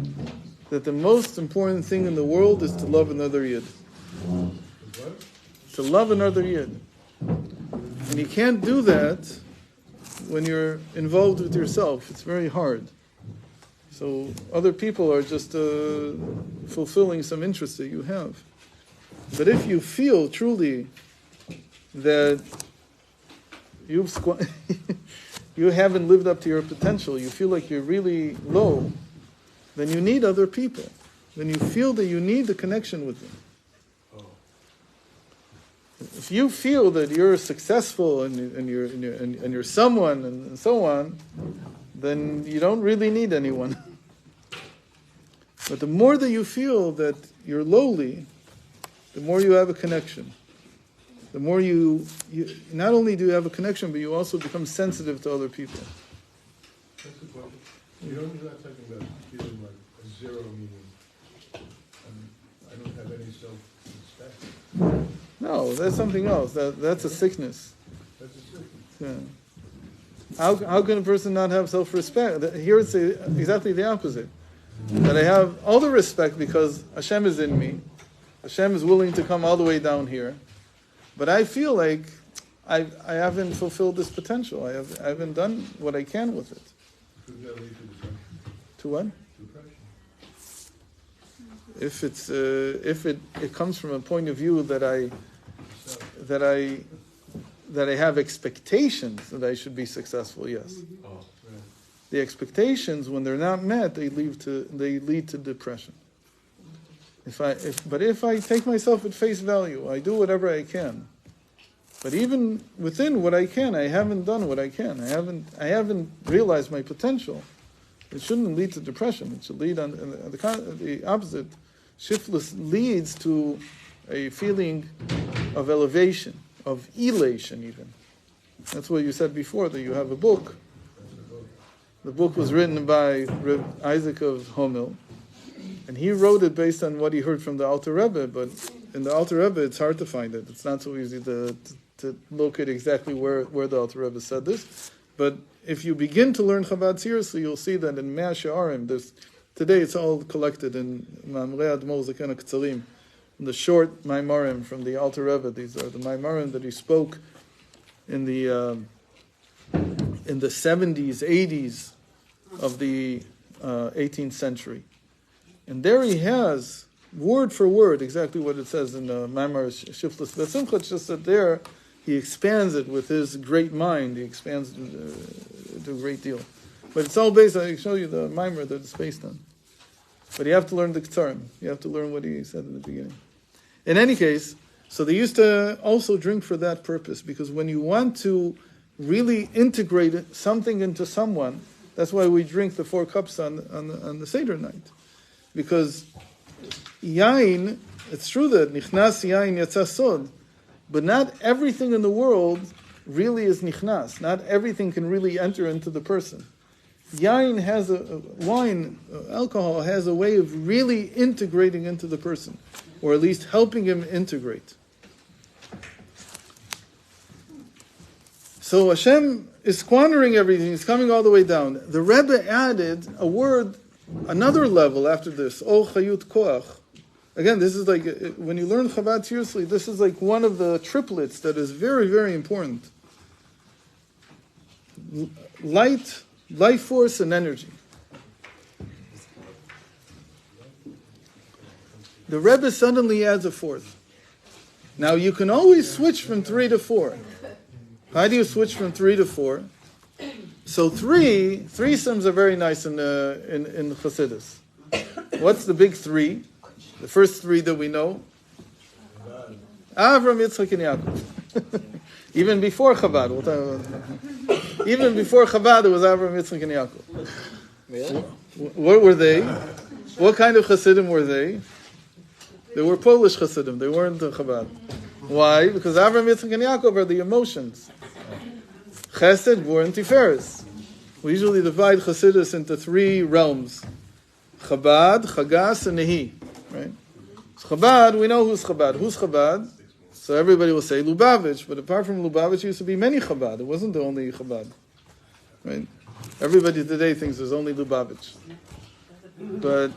that the most important thing in the world is to love another Yid. To love another Yid. And you can't do that when you're involved with yourself. It's very hard. So other people are just fulfilling some interest that you have. But if you feel truly that you haven't lived up to your potential, you feel like you're really low, then you need other people. Then you feel that you need the connection with them. If you feel that you're successful and you're someone and so on, then you don't really need anyone. But the more that you feel that you're lowly, the more you have a connection. The more you not only do you have a connection, but you also become sensitive to other people. That's the point. You're not talking about feeling like a zero meaning. I don't have any self-respect. No, that's something else. That's a sickness. That's a sickness. Yeah. How can a person not have self-respect? Here it's exactly the opposite. That I have all the respect because Hashem is in me. Hashem is willing to come all the way down here. But I feel like I haven't fulfilled this potential. I haven't done what I can with it. Could that lead to depression? To what? Depression. If it comes from a point of view that I have expectations that I should be successful, yes. Oh, right. The expectations, when they're not met, they lead to depression. If I take myself at face value, I do whatever I can. But even within what I can, I haven't done what I can. I haven't realized my potential. It shouldn't lead to depression. It should lead on the opposite. Shiftless leads to a feeling of elevation, of elation even. That's what you said before, that you have a book. The book was written by Rebbe Isaac of Homel, and he wrote it based on what he heard from the Alter Rebbe, but in the Alter Rebbe it's hard to find it. It's not so easy to locate exactly where the Alter Rebbe said this. But if you begin to learn Chabad seriously, you'll see that in Mea She'arim, today it's all collected in Mamrei Admor Zaken HaKetzarim, in the short Maimarim from the Alter Rebbe. These are the Maimarim that he spoke in the 70s, 80s of the 18th century. And there he has, word for word, exactly what it says in the Maimar Shiftless Besimcha. It's just that there he expands it with his great mind. He expands it to a great deal. But it's all based on, I show you the Maimar that it's based on. But you have to learn the Ketzarim. You have to learn what he said in the beginning. In any case, so they used to also drink for that purpose, because when you want to really integrate something into someone, that's why we drink the 4 cups on the Seder night. Because yain, it's true that nichnas yain yatsa sod, but not everything in the world really is nichnas. Not everything can really enter into the person. Yain has alcohol has a way of really integrating into the person, or at least helping him integrate. So Hashem is squandering everything. He's coming all the way down. The Rebbe added a word, another level after this. O chayut koach. Again, this is like, when you learn Chabad seriously, this is like one of the triplets that is very, very important. Light, life force, and energy. The Rebbe suddenly adds a 4th. Now you can always switch from 3 to 4. How do you switch from 3 to 4? So threesomes are very nice in Chassidus. What's the big 3? The first 3 that we know? Avram, Yitzchak, and Yaakov. Even before Chabad. Even before Chabad, it was Avram, Yitzchak, and Yaakov. Really? What were they? What kind of Chassidim were they? They were Polish Chassidim. They weren't Chabad. Why? Because Avram, Yitzchak, and Yaakov are the emotions. Chesed, Bor, and Tiferes. We usually divide Chassidus into 3 realms. Chabad, Chagas, and Nehi. Right? Chabad, we know who's Chabad. Who's Chabad? So everybody will say Lubavitch, but apart from Lubavitch, used to be many Chabad. It wasn't the only Chabad. Right? Everybody today thinks there's only Lubavitch. But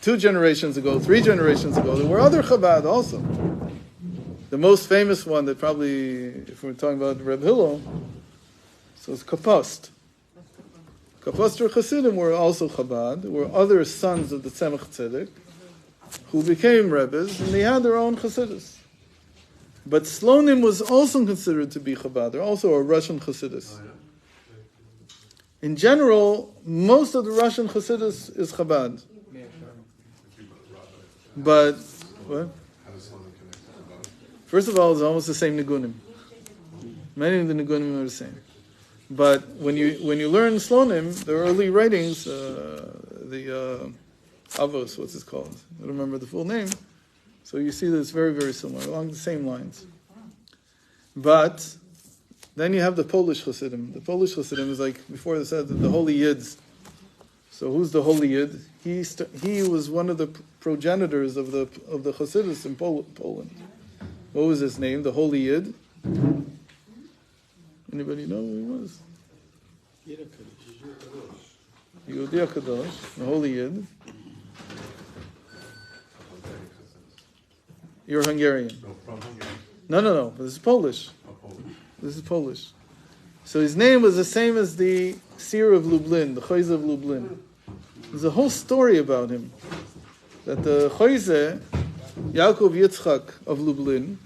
2 generations ago, 3 generations ago, there were other Chabad also. The most famous one that probably, if we're talking about Reb Hillel, so it's Kapost. Kaposter Chassidim were also Chabad. There were other sons of the Tzemach Tzedek who became Rebbes, and they had their own Chassidus. But Slonim was also considered to be Chabad. They're also a Russian Chassidus. In general, most of the Russian Chassidus is Chabad. But, what? First of all, it's almost the same Nigunim. Many of the Nigunim are the same. But when you learn Slonim, the early writings, the Avos, what's it called? I don't remember the full name. So you see that it's very, very similar, along the same lines. But then you have the Polish Chassidim. The Polish Chassidim is like, before they said, the Holy Yids. So who's the Holy Yid? He was one of the progenitors of the Chassidus in Poland. What was his name? The Holy Yid? Anybody know who he was? Yehudi HaKadosh, the Holy Yid. You're Hungarian. No. This is Polish. This is Polish. So his name was the same as the seer of Lublin, the Choyze of Lublin. There's a whole story about him. That the Choyze, Yaakov Yitzchak of Lublin,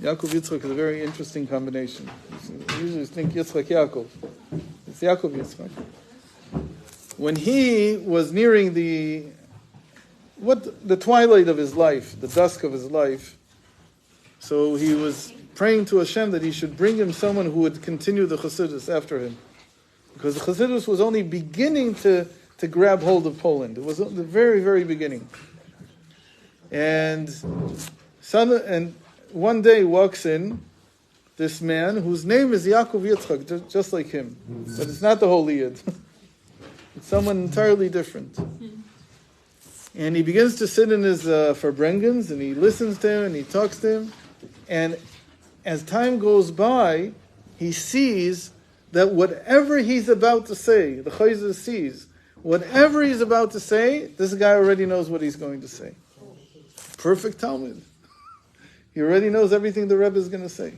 Yaakov Yitzchak is a very interesting combination. You usually think Yitzchak Yaakov. It's Yaakov Yitzchak. When he was nearing the twilight of his life, the dusk of his life, so he was praying to Hashem that he should bring him someone who would continue the Chassidus after him. Because the Chassidus was only beginning to grab hold of Poland. It was the very, very beginning. And one day walks in this man whose name is Yaakov Yitzchak, just like him. But it's not the Holy Yid. It's someone entirely different. And he begins to sit in his Farbrengens, and he listens to him, and he talks to him. And as time goes by, he sees that whatever he's about to say, the Chayzer sees, whatever he's about to say, this guy already knows what he's going to say. Perfect Talmud. He already knows everything the Rebbe is going to say.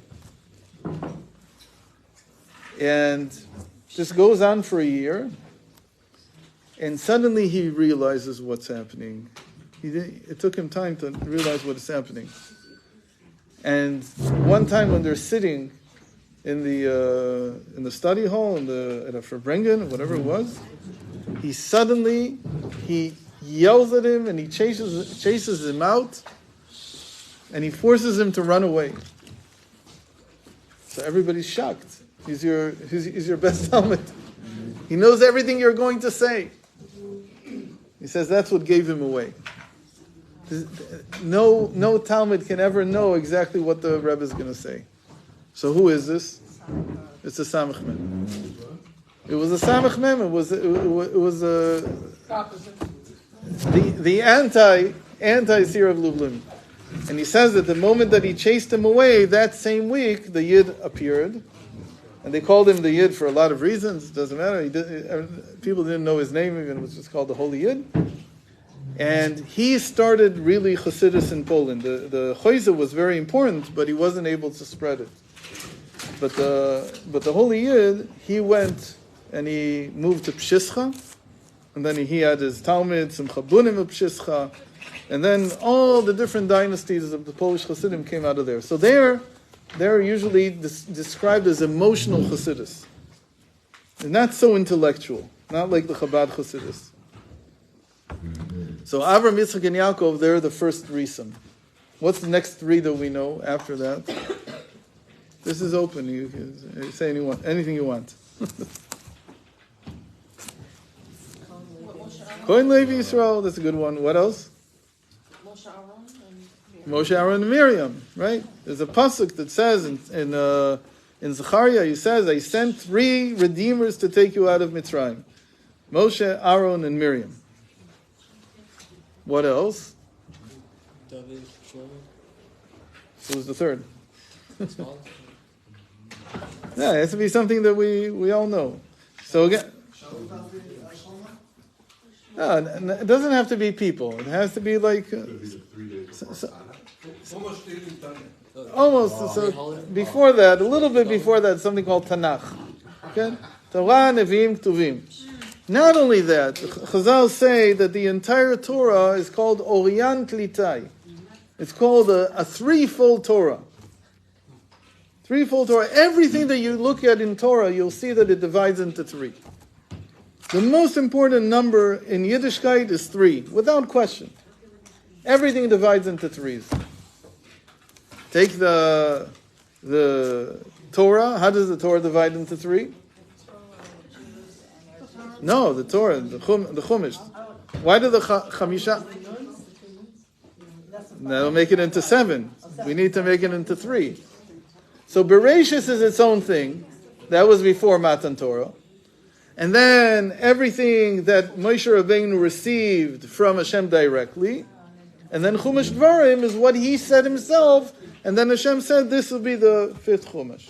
And this goes on for a year, and suddenly he realizes what's happening. It took him time to realize what is happening. And one time when they're sitting in the study hall, at a Verbrengen, whatever it was, he yells at him and he chases him out, and he forces him to run away. So everybody's shocked. He's your best Talmud. He knows everything you're going to say. He says that's what gave him away. No Talmud can ever know exactly what the Rebbe is going to say. So who is this? It's a Samach Mem. It was a Samach Mem. It was the anti-seer of Lublin. And he says that the moment that he chased him away, that same week, the Yid appeared. And they called him the Yid for a lot of reasons. It doesn't matter. People didn't know his name, even it was just called the Holy Yid. And he started really Chassidus in Poland. The Choyze was very important, but he wasn't able to spread it. But the Holy Yid, he went and he moved to Pshischa, and then he had his Talmud, some Chabunim of Pshischa, and then all the different dynasties of the Polish Chassidim came out of there. So they're usually described as emotional Chassidus. They're not so intellectual, not like the Chabad Chassidus. So Avram, Yitzchak, and Yaakov, they're the first threesome. What's the next three that we know after that? This is open. You can say anything you want. Kohen Levi Yisrael, that's a good one. What else? Moshe, Aaron, and Miriam, right? There's a pasuk that says in Zechariah, he says, I sent 3 redeemers to take you out of Mitzrayim. Moshe, Aaron, and Miriam. What else? David, Shlomo, Who was the third? small. Yeah, it has to be something that we all know. So again, no, it doesn't have to be people. It has to be like almost. So before that, a little bit before that, something called Tanakh. Okay, Torah, Nevi'im, Ketuvim. Not only that, Chazal say that the entire Torah is called Oriyan Klitai. It's called a threefold Torah. Threefold Torah. Everything that you look at in Torah, you'll see that it divides into three. The most important number in Yiddishkeit is 3, without question. Everything divides into threes. Take the Torah. How does the Torah divide into 3? No, the Torah, the Chumash. Why do the Chamisha? That'll make it into 7. We need to make it into 3. So Bereshis is its own thing. That was before Matan Torah. And then everything that Moshe Rabbeinu received from Hashem directly. And then Chumash Dvarim is what he said himself. And then Hashem said this will be the 5th Chumash.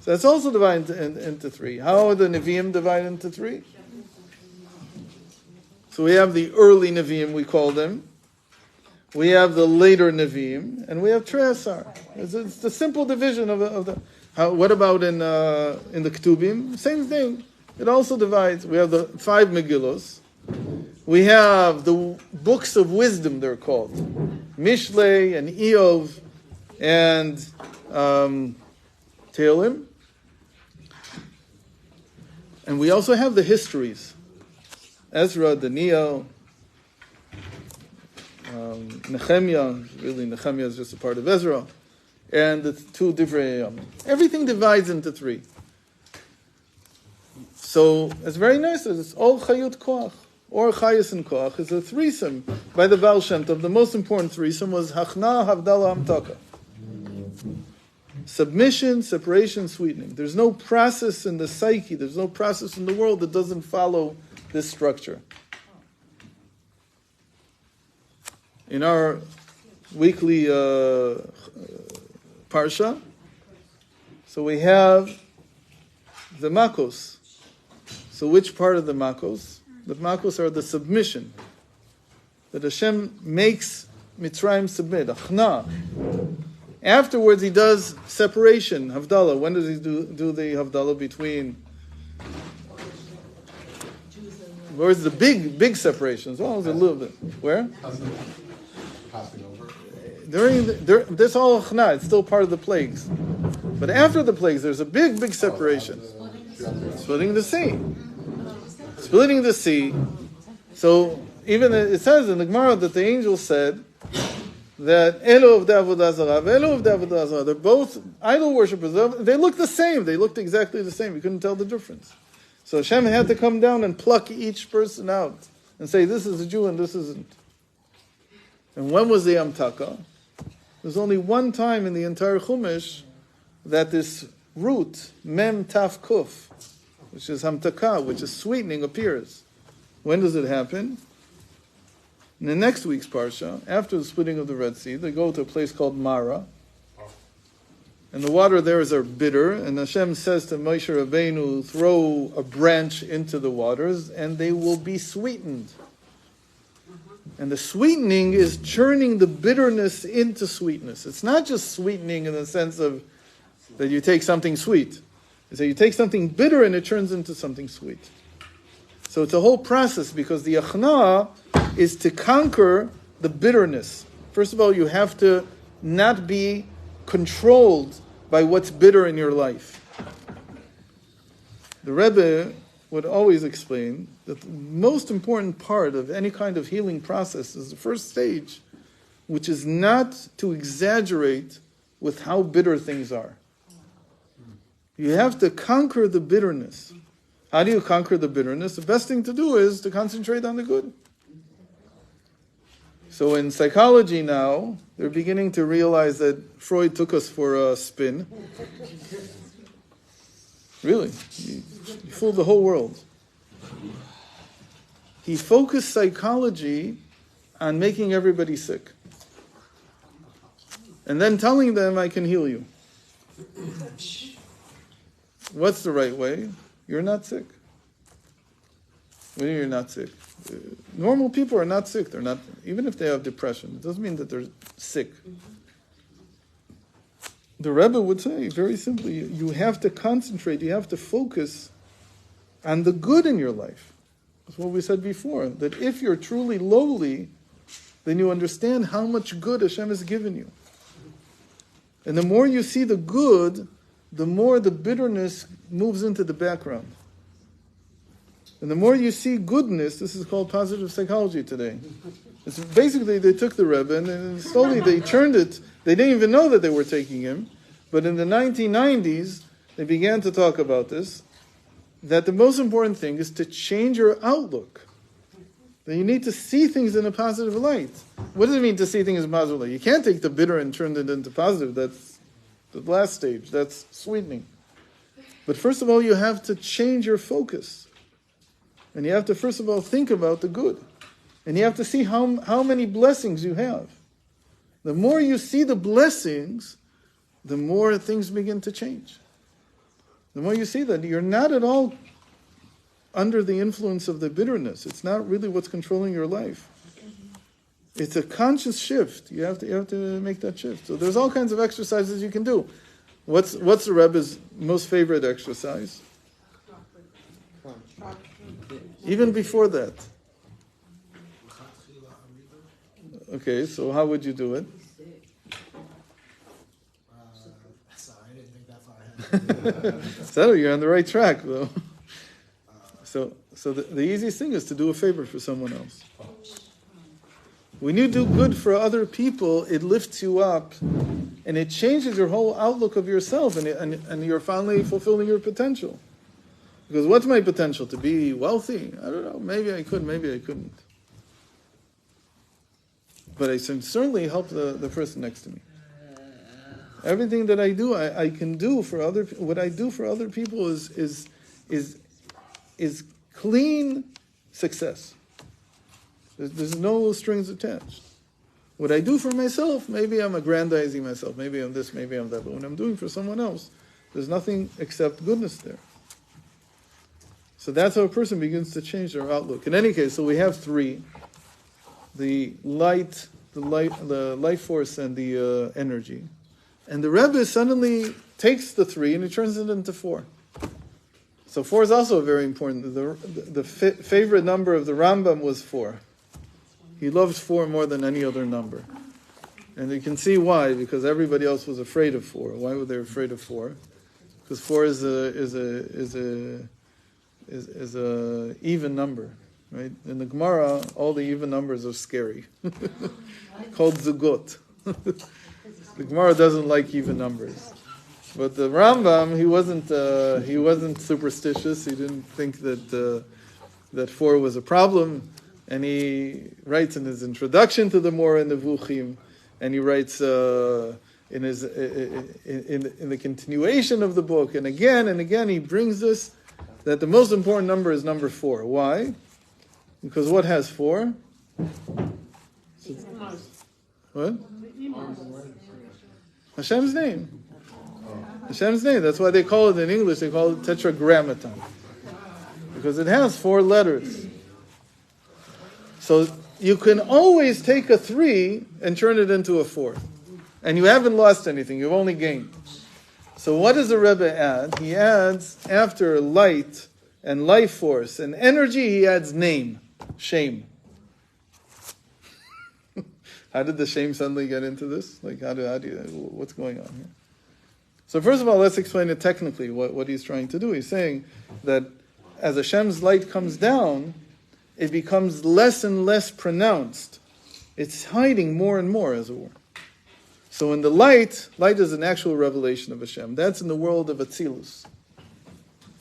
So that's also divided into 3. How are the Nevi'im divided into 3? So we have the early Nevi'im, we call them. We have the later Nevi'im, and we have Treasar. It's the simple division of the. What about in the Ketubim? Same thing. It also divides. We have the 5 Megillos. We have the books of wisdom. They're called Mishlei and Eov and Tehillim. And we also have the histories. Ezra, Daniel, Nehemiah. Really, Nehemiah is just a part of Ezra. And the 2 different... everything divides into 3. So it's very nice. It's all Chayut Koach. Or Chayus and Koach is a threesome by the Baal Shem Tov. The most important threesome was Hachna, Havdalah, Hamtaka. Submission, separation, sweetening. There's no process in the psyche, there's no process in the world that doesn't follow this structure. In our weekly parsha, so we have the Makos. So which part of the Makos? The Makos are the submission. That Hashem makes Mitzrayim submit, Achna. Afterwards, he does separation, Havdalah. When does he do the Havdalah between? Where's the big separations? Well, it's a little bit. Where? Passing over. This all Achna, it's still part of the plagues. But after the plagues, there's a big separation. Splitting the sea. Splitting the sea. So, even it says in the Gemara that the angel said that Elo of Avodah Zarah, Elo of Avodah Zarah, they're both idol worshippers. They look the same. They looked exactly the same. You couldn't tell the difference. So Hashem had to come down and pluck each person out and say, this is a Jew and this isn't. And when was the Amtaka? There's only one time in the entire Chumash that this root, Mem Taf Kuf, which is Hamtaka, which is sweetening, appears. When does it happen? In the next week's Parsha, after the splitting of the Red Sea, they go to a place called Mara. And the water there is bitter. And Hashem says to Moshe Rabbeinu, throw a branch into the waters, and they will be sweetened. And the sweetening is churning the bitterness into sweetness. It's not just sweetening in the sense of that you take something sweet. It's that you take something bitter and it turns into something sweet. So it's a whole process because the Achna is to conquer the bitterness. First of all, you have to not be controlled by what's bitter in your life. The Rebbe would always explain that the most important part of any kind of healing process is the first stage, which is not to exaggerate with how bitter things are. You have to conquer the bitterness. How do you conquer the bitterness? The best thing to do is to concentrate on the good. So in psychology now, they're beginning to realize that Freud took us for a spin. Really, he fooled the whole world. He focused psychology on making everybody sick. and then telling them, I can heal you. What's the right way? You're not sick. What do you mean you're not sick? Normal people are not sick. They're not, even if they have depression, it doesn't mean that they're sick. The Rebbe would say, very simply, you have to concentrate, you have to focus on the good in your life. That's what we said before, that if you're truly lowly, then you understand how much good Hashem has given you. And the more you see the good, the more the bitterness moves into the background. And the more you see goodness, this is called positive psychology today. It's basically, they took the Rebbe and slowly they turned it. They didn't even know that they were taking him. But in the 1990s, they began to talk about this, that the most important thing is to change your outlook. That you need to see things in a positive light. What does it mean to see things in a positive light? You can't take the bitter and turn it into positive. That's the last stage. That's sweetening. But first of all, you have to change your focus. And you have to, first of all, think about the good. And you have to see how many blessings you have. The more you see the blessings, the more things begin to change. The more you see that you're not at all under the influence of the bitterness. It's not really what's controlling your life. It's a conscious shift. You have to make that shift. So there's all kinds of exercises you can do. What's the Rebbe's most favorite exercise? Even before that. Okay, so how would you do it? I didn't think that far ahead. So you're on the right track, though. So the easiest thing is to do a favor for someone else. When you do good for other people, it lifts you up, and it changes your whole outlook of yourself, and you're finally fulfilling your potential. Because what's my potential? To be wealthy? I don't know. Maybe I could, maybe I couldn't. But I can certainly help the person next to me. Everything that I do, I can do for other. What I do for other people is clean success. There's no strings attached. What I do for myself, maybe I'm aggrandizing myself. Maybe I'm this, maybe I'm that. But when I'm doing for someone else, there's nothing except goodness there. So that's how a person begins to change their outlook. In any case, so we have three: the light, the life force, and the energy. And the Rebbe suddenly takes the three and he turns it into four. So four is also very important. The favorite number of the Rambam was 4. He loved 4 more than any other number. And you can see why, because everybody else was afraid of 4. Why were they afraid of 4? Because 4 is a even number, right? In the Gemara, all the even numbers are scary. Called Zugot. The Gemara doesn't like even numbers. But the Rambam, he wasn't superstitious. He didn't think that 4 was a problem, and he writes in his introduction to the Moreh Nevuchim, and he writes in the continuation of the book, and again he brings this that the most important number is number 4. Why? Because what has 4? What? Hashem's name. Hashem's name. That's why they call it in English, they call it tetragrammaton. Because it has 4 letters. So you can always take a 3 and turn it into a 4. And you haven't lost anything, you've only gained. So what does the Rebbe add? He adds, after light and life force and energy, he adds name, shame. How did the shame suddenly get into this? Like, how do you, what's going on here? So first of all, let's explain it technically, what he's trying to do. He's saying that as Hashem's light comes down, it becomes less and less pronounced. It's hiding more and more, as it were. So in the light is an actual revelation of Hashem. That's in the world of Atzilus.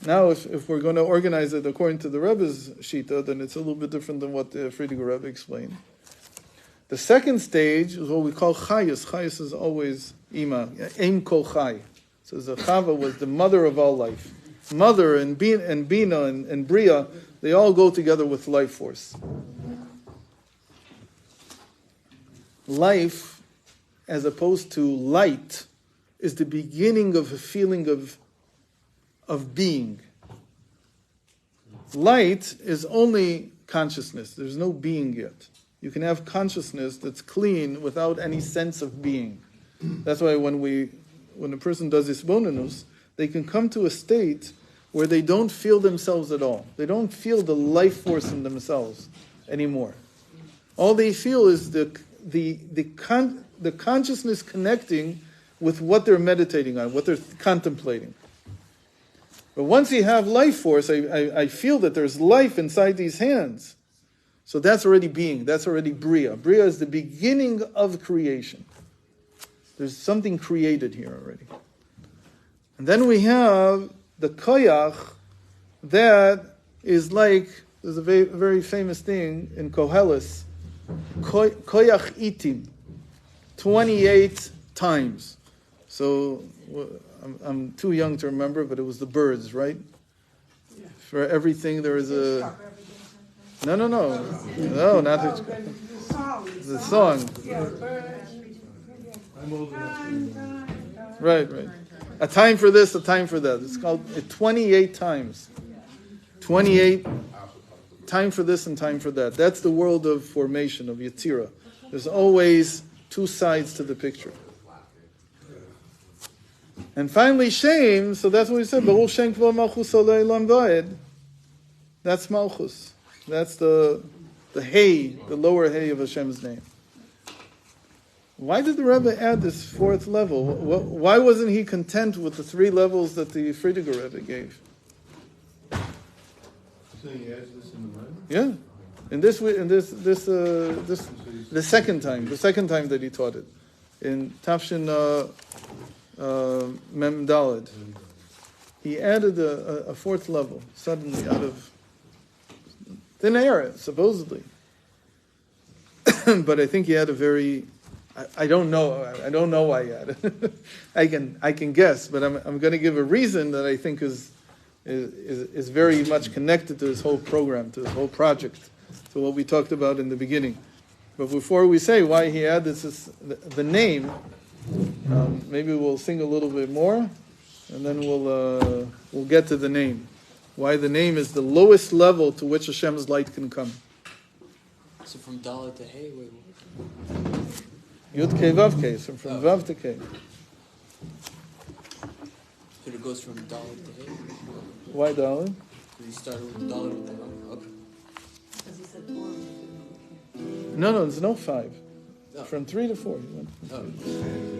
Now, if we're going to organize it according to the Rebbe's Shita, then it's a little bit different than what the Friediger Rebbe explained. The second stage is what we call Chayus. Chayus is always Ima, Eim Kol Chay. So the Chava was the mother of all life. Mother and Bina and Bria, they all go together with life force. Life as opposed to light, is the beginning of a feeling of being. Light is only consciousness. There's no being yet. You can have consciousness that's clean without any sense of being. That's why when a person does isbonenus, they can come to a state where they don't feel themselves at all. They don't feel the life force in themselves anymore. All they feel is the consciousness connecting with what they're meditating on, what they're contemplating. But once you have life force, I feel that there's life inside these hands. So that's already being. That's already Bria. Bria is the beginning of creation. There's something created here already. And then we have the koyach that is like, there's a very, very famous thing in Koheles, koyach itim, 28 times. So I'm too young to remember, but it was the birds, right? Yeah. For everything there is a... No, not the song. Yeah, birds. I'm old enough. Right. A time for this, a time for that. It's called 28 times. 28 time for this and time for that. That's the world of formation, of Yetzirah. There's always two sides to the picture. And finally, Shem, so that's what we said, Baruch Shem Kvo Malchus Olei Olam Vaed. That's Malchus. That's the hay, the lower hay of Hashem's name. Why did the Rebbe add this fourth level? Why wasn't he content with the 3 levels that the Friediger Rebbe gave? So he adds this in the mind? Yeah, the second time that he taught it, in Tafshin Mem Daled, he added a 4th level suddenly out of thin air, supposedly. But I think he had a very, I don't know why he had it. I can guess, but I'm going to give a reason that I think is very much connected to this whole program, to this whole project, to what we talked about in the beginning. But before we say why he had this, the name, maybe we'll sing a little bit more, and then we'll get to the name. Why the name is the lowest level to which Hashem's light can come. So from Dalet to Hey, Yud Kei Vav Kei, so from Vav to Kei. So it goes from Dalet to Hey? Why Dalet? Because you started with Dalet with the wrong. Okay. Because he said 4. No, there's no 5. No. From 3 to 4. He went from 3.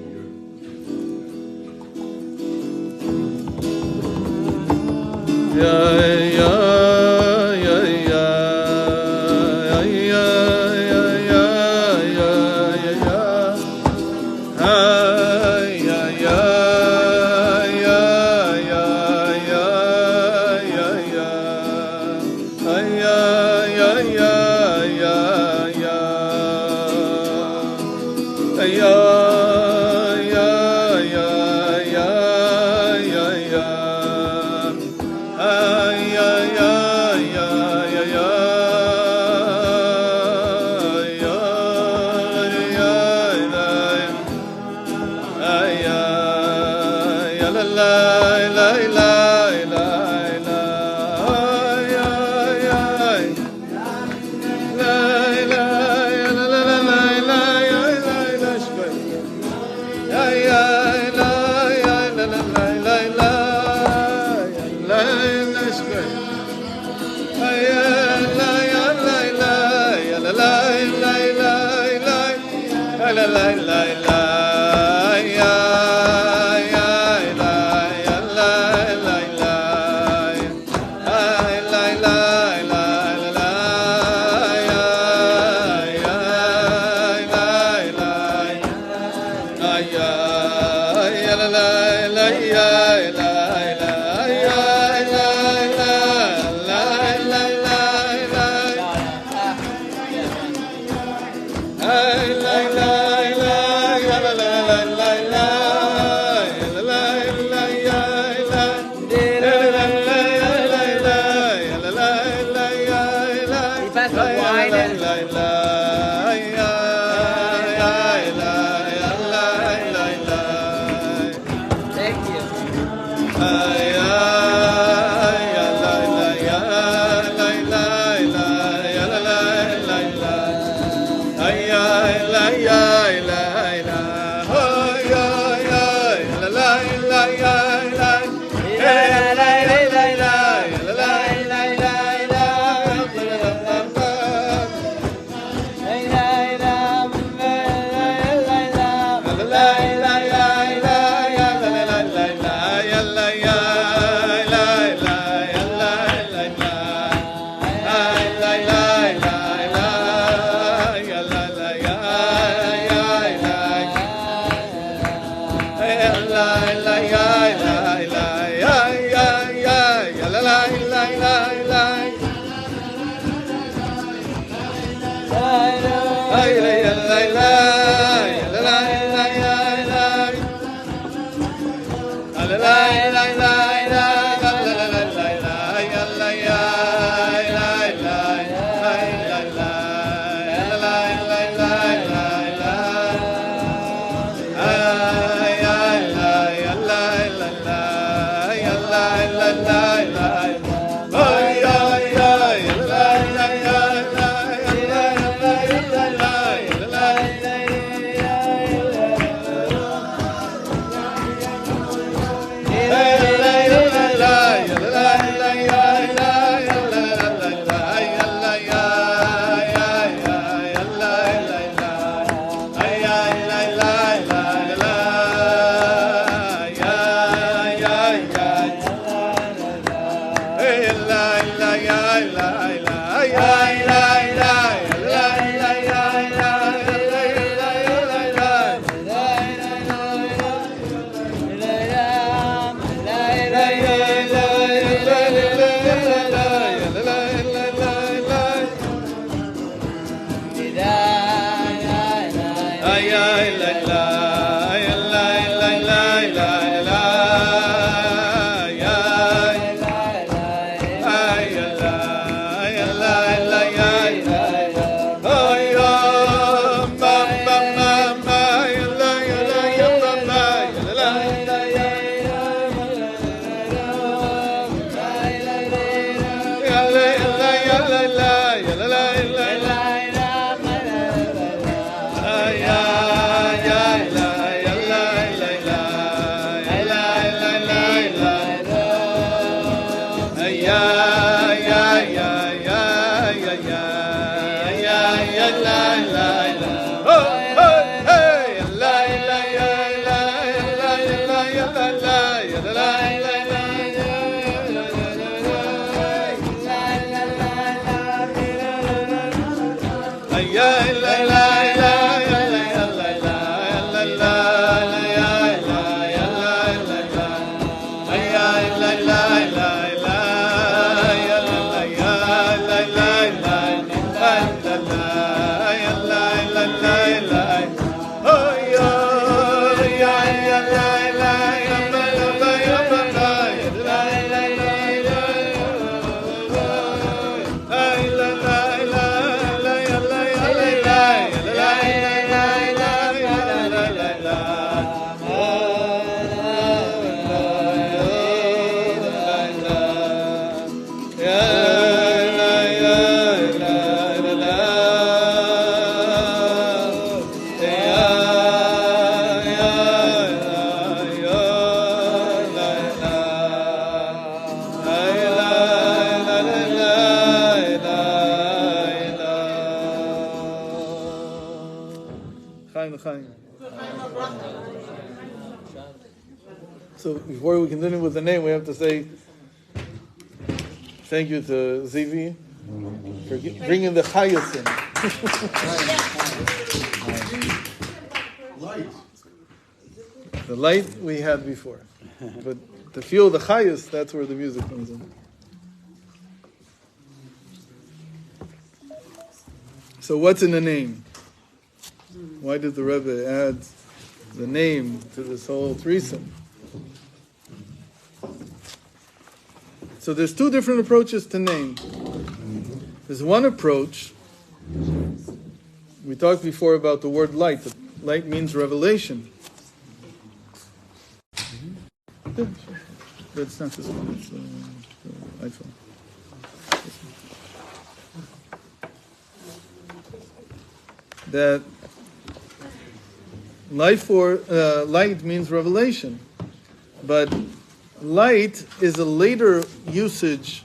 So before we continue with the name, we have to say thank you to Zivi for bringing the chayas in. Light. The light we had before, but to feel the chayas, that's where the music comes in. So what's in the name? Why did the Rebbe add the name to this whole threesome? So there's two different approaches to name. There's one approach, we talked before about the word light. Light means revelation. Yeah, sure. That's not this one, it's the iPhone. That Light means revelation. But light is a later usage.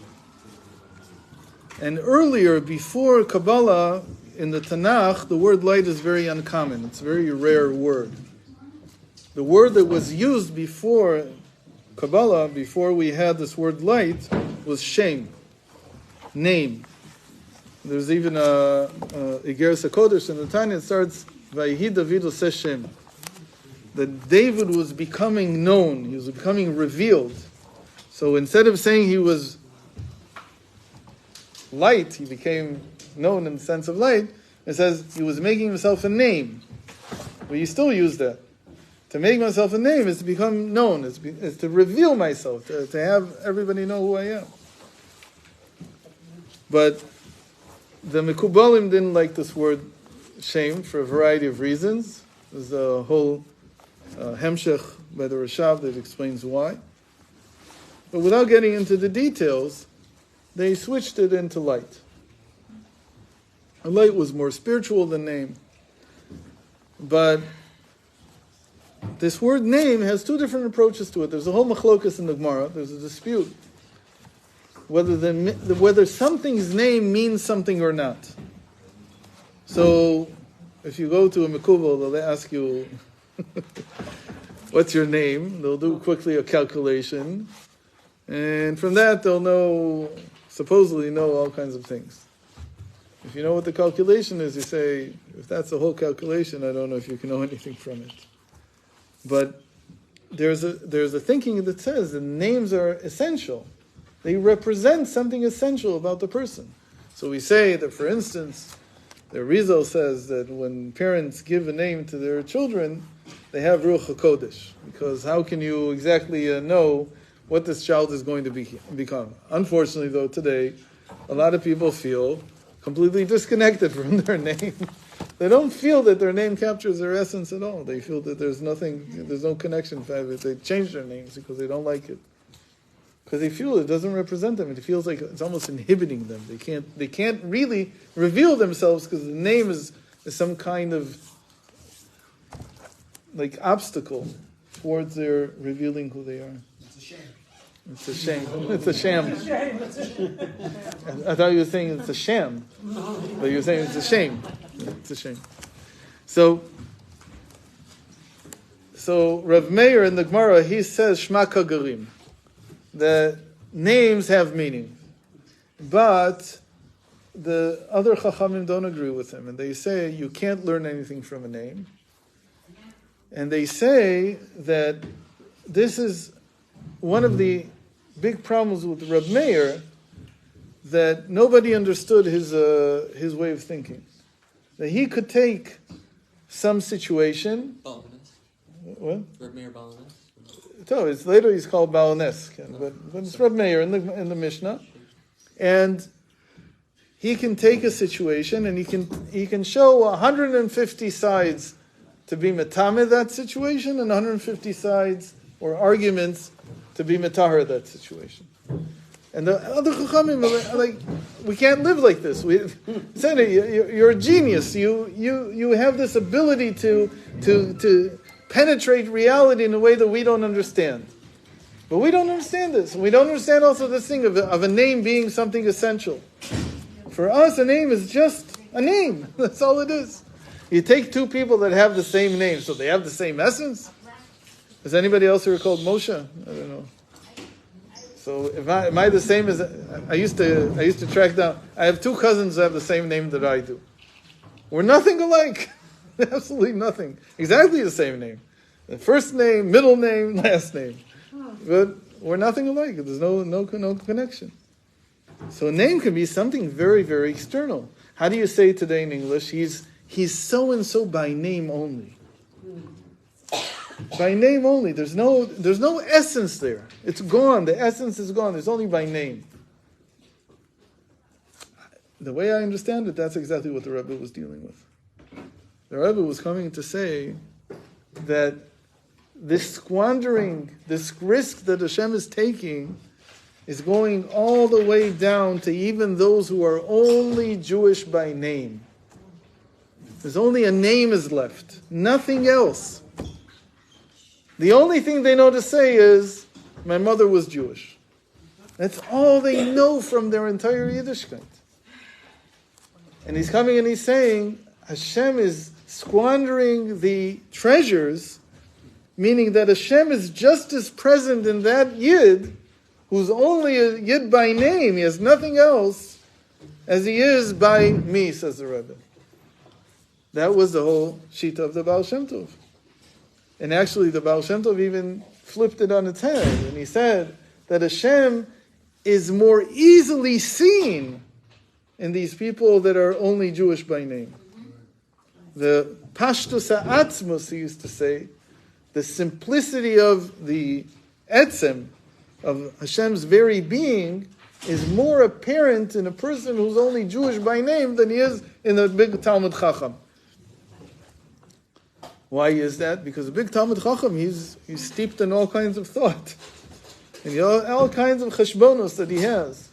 And earlier, before Kabbalah, in the Tanakh, the word light is very uncommon. It's a very rare word. The word that was used before Kabbalah, before we had this word light, was Shem, name. There's even a Igeres HaKodesh in the Tanya, it starts, Vayhi David Oseh Shem. That David was becoming known, he was becoming revealed. So instead of saying he was light, he became known in the sense of light. It says he was making himself a name. But you still use that. To make myself a name is to become known, is to reveal myself, to have everybody know who I am. But the Mekubalim didn't like this word shame for a variety of reasons. There's a whole Hemshech by the Rashav that explains why. But without getting into the details, they switched it into light. And light was more spiritual than name. But this word name has two different approaches to it. There's a whole machlokas in the Gemara. There's a dispute whether something's name means something or not. So, if you go to a mekubal, they'll ask you, what's your name? They'll do quickly a calculation. And from that, they'll supposedly know all kinds of things. If you know what the calculation is, you say, if that's the whole calculation, I don't know if you can know anything from it. But there's a thinking that says that names are essential. They represent something essential about the person. So we say that, for instance, the Rizal says that when parents give a name to their children, they have Ruach HaKodesh. Because how can you exactly know what this child is going to become? Unfortunately, though, today, a lot of people feel completely disconnected from their name. They don't feel that their name captures their essence at all. They feel that there's no connection. They change their names because they don't like it. Because they feel it doesn't represent them. It feels like it's almost inhibiting them. They can't really reveal themselves because the name is some kind of like obstacle towards their revealing who they are. It's a shame. It's a shame. It's a sham. I thought you were saying it's a sham, but you were saying it's a shame. It's a shame. So Rav Meir in the Gemara, he says Shma Kagarim. The names have meaning, but the other Chachamim don't agree with him, and they say you can't learn anything from a name. And they say that this is one of the big problems with Reb Meir, that nobody understood his way of thinking. That he could take some situation. Balinese. What? Reb Meir Balinese. So later he's called Balinese, but it's Reb Meir in the Mishnah, and he can take a situation and he can show 150 sides to be metame that situation, and 150 sides or arguments to be metahar that situation. And the other chachamim are like, we can't live like this. You're a genius. You have this ability to penetrate reality in a way that we don't understand. But we don't understand this. And we don't understand also this thing of a name being something essential. For us, a name is just a name. That's all it is. You take two people that have the same name, so they have the same essence? Is anybody else here called Moshe? I don't know. So am I the same as... I used to track down... I have two cousins that have the same name that I do. We're nothing alike. Absolutely nothing. Exactly the same name. The first name, middle name, last name. But we're nothing alike. There's no connection. So a name can be something very, very external. How do you say today in English? He's so-and-so by name only. By name only. There's no essence there. It's gone. The essence is gone. It's only by name. The way I understand it, that's exactly what the Rebbe was dealing with. The Rebbe was coming to say that this squandering, this risk that Hashem is taking, is going all the way down to even those who are only Jewish by name. There's only a name is left. Nothing else. The only thing they know to say is, my mother was Jewish. That's all they know from their entire Yiddishkeit. And he's coming and he's saying, Hashem is squandering the treasures, meaning that Hashem is just as present in that Yid, who's only a Yid by name, he has nothing else, as he is by me, says the Rebbe. That was the whole shita of the Baal Shem Tov. And actually the Baal Shem Tov even flipped it on its head, and he said that Hashem is more easily seen in these people that are only Jewish by name. The Pashtus ha'atzmos, he used to say, the simplicity of the etzem, of Hashem's very being, is more apparent in a person who's only Jewish by name than he is in a big Talmud Chacham. Why is that? Because a big Talmud Chacham, he's steeped in all kinds of thought. And all kinds of cheshbonos that he has.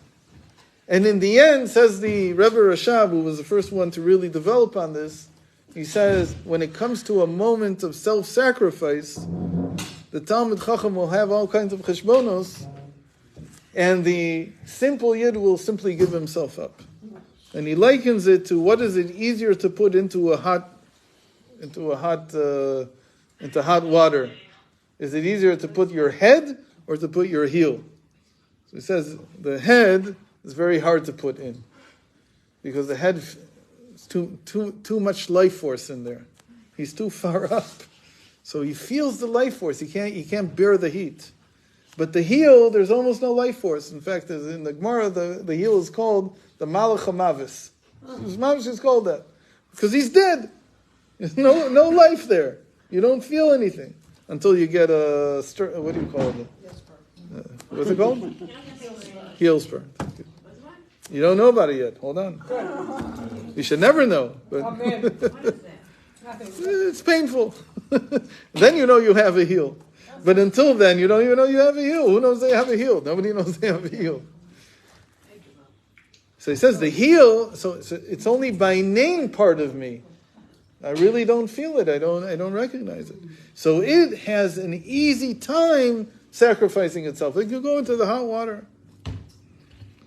And in the end, says the Rebbe Rashab, who was the first one to really develop on this, he says, when it comes to a moment of self-sacrifice, the Talmud Chacham will have all kinds of cheshbonos, and the simple Yid will simply give himself up. And he likens it to what is it easier to put into hot water? Is it easier to put your head or to put your heel? So he says the head is very hard to put in because the head is too much life force in there. He's too far up, so he feels the life force. He can't bear the heat. But the heel, there's almost no life force. In fact, as in the Gemara, the heel is called the Malach HaMavis. Mavis is called that because he's dead. There's no life there. You don't feel anything until you get what do you call it? What's it called? Heel spur. You don't know about it yet. Hold on. You should never know. But it's painful. Then you know you have a heel. But until then, you don't even know you have a heel. Who knows they have a heel? Nobody knows they have a heel. So he says the heel. So it's only by name part of me. I really don't feel it. I don't recognize it. So it has an easy time sacrificing itself. It could go into the hot water.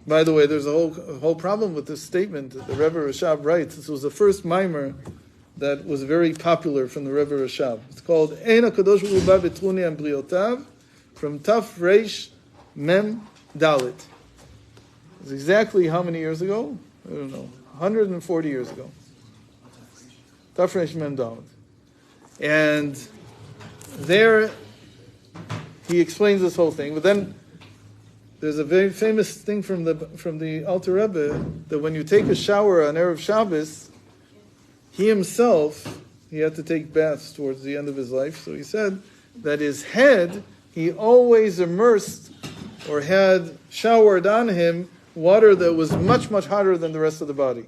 By the way, there's a whole problem with this statement that the Rebbe Rashab writes. This was the first mimer that was very popular from the Rebbe Rashab. It's called Ein HaKadosh Baruch Hu Ba B'Truni Am Briotav, from Taf Reish Mem Dalit. It's exactly how many years ago? I don't know. 140 years ago. Taf Reish Mem Dalit. And there he explains this whole thing, but then there's a very famous thing from the Alter Rebbe that when you take a shower on Erev Shabbos, he himself, he had to take baths towards the end of his life, so he said that his head, he always immersed or had showered on him water that was much, much hotter than the rest of the body.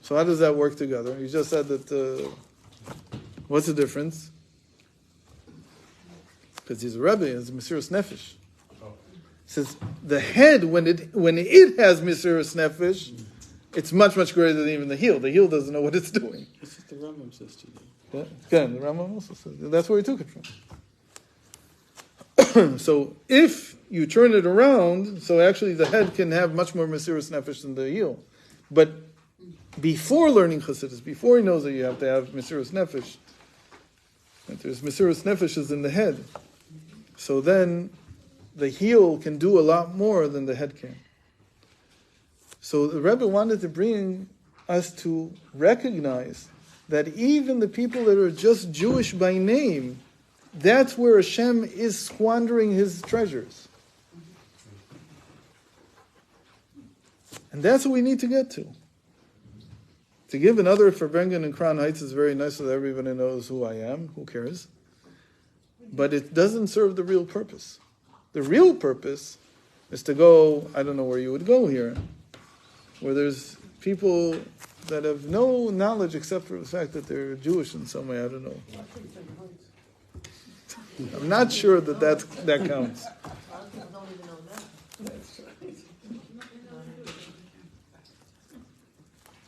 So how does that work together? He just said that, what's the difference? Because he's a Rebbe, he's a Mesiras Nefesh. He says the head, when it has Mesiras Nefesh, it's much, much greater than even the heel. The heel doesn't know what it's doing. This is the Rambam says to you. Yeah, again, the Rambam also says that's where he took it from. So if you turn it around, so actually the head can have much more Mesiras Nefesh than the heel. But before learning Chassidus, before he knows that you have to have Mesiras Nefesh, that there's Mesiras Nefesh is in the head. So then the heel can do a lot more than the head can. So the Rebbe wanted to bring us to recognize that even the people that are just Jewish by name, that's where Hashem is squandering his treasures. And that's what we need to get to. To give another Farbrengen in Crown Heights is very nice so that everybody knows who I am. Who cares? But it doesn't serve the real purpose. The real purpose is to go, I don't know where you would go here, where there's people that have no knowledge except for the fact that they're Jewish in some way, I don't know. I'm not sure that counts.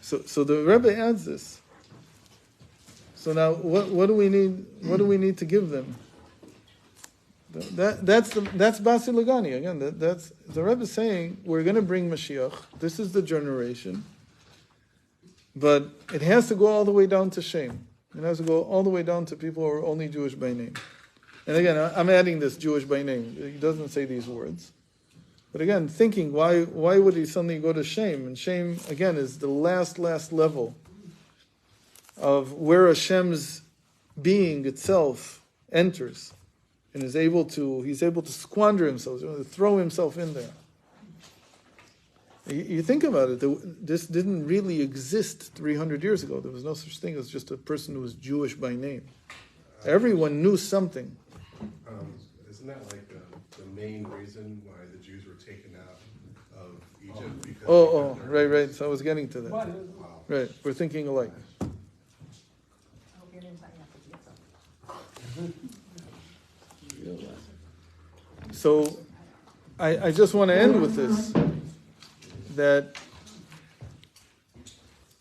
So the Rebbe adds this, So now, what do we need? What do we need to give them? That's Basi Lagani again. That's the Rebbe saying we're going to bring Mashiach. This is the generation, but it has to go all the way down to Shem. It has to go all the way down to people who are only Jewish by name. And again, I'm adding this Jewish by name. He doesn't say these words. But again, thinking, why would he suddenly go to Shem? And Shem, again, is the last level of where Hashem's being itself enters and he's able to squander himself, to throw himself in there. You think about it, this didn't really exist 300 years ago. There was no such thing as just a person who was Jewish by name. Everyone knew something. Isn't that like the main reason why the Jews were taken out of Egypt? Because Right. So I was getting to that. Wow. Right, we're thinking alike. So I just want to end with this, that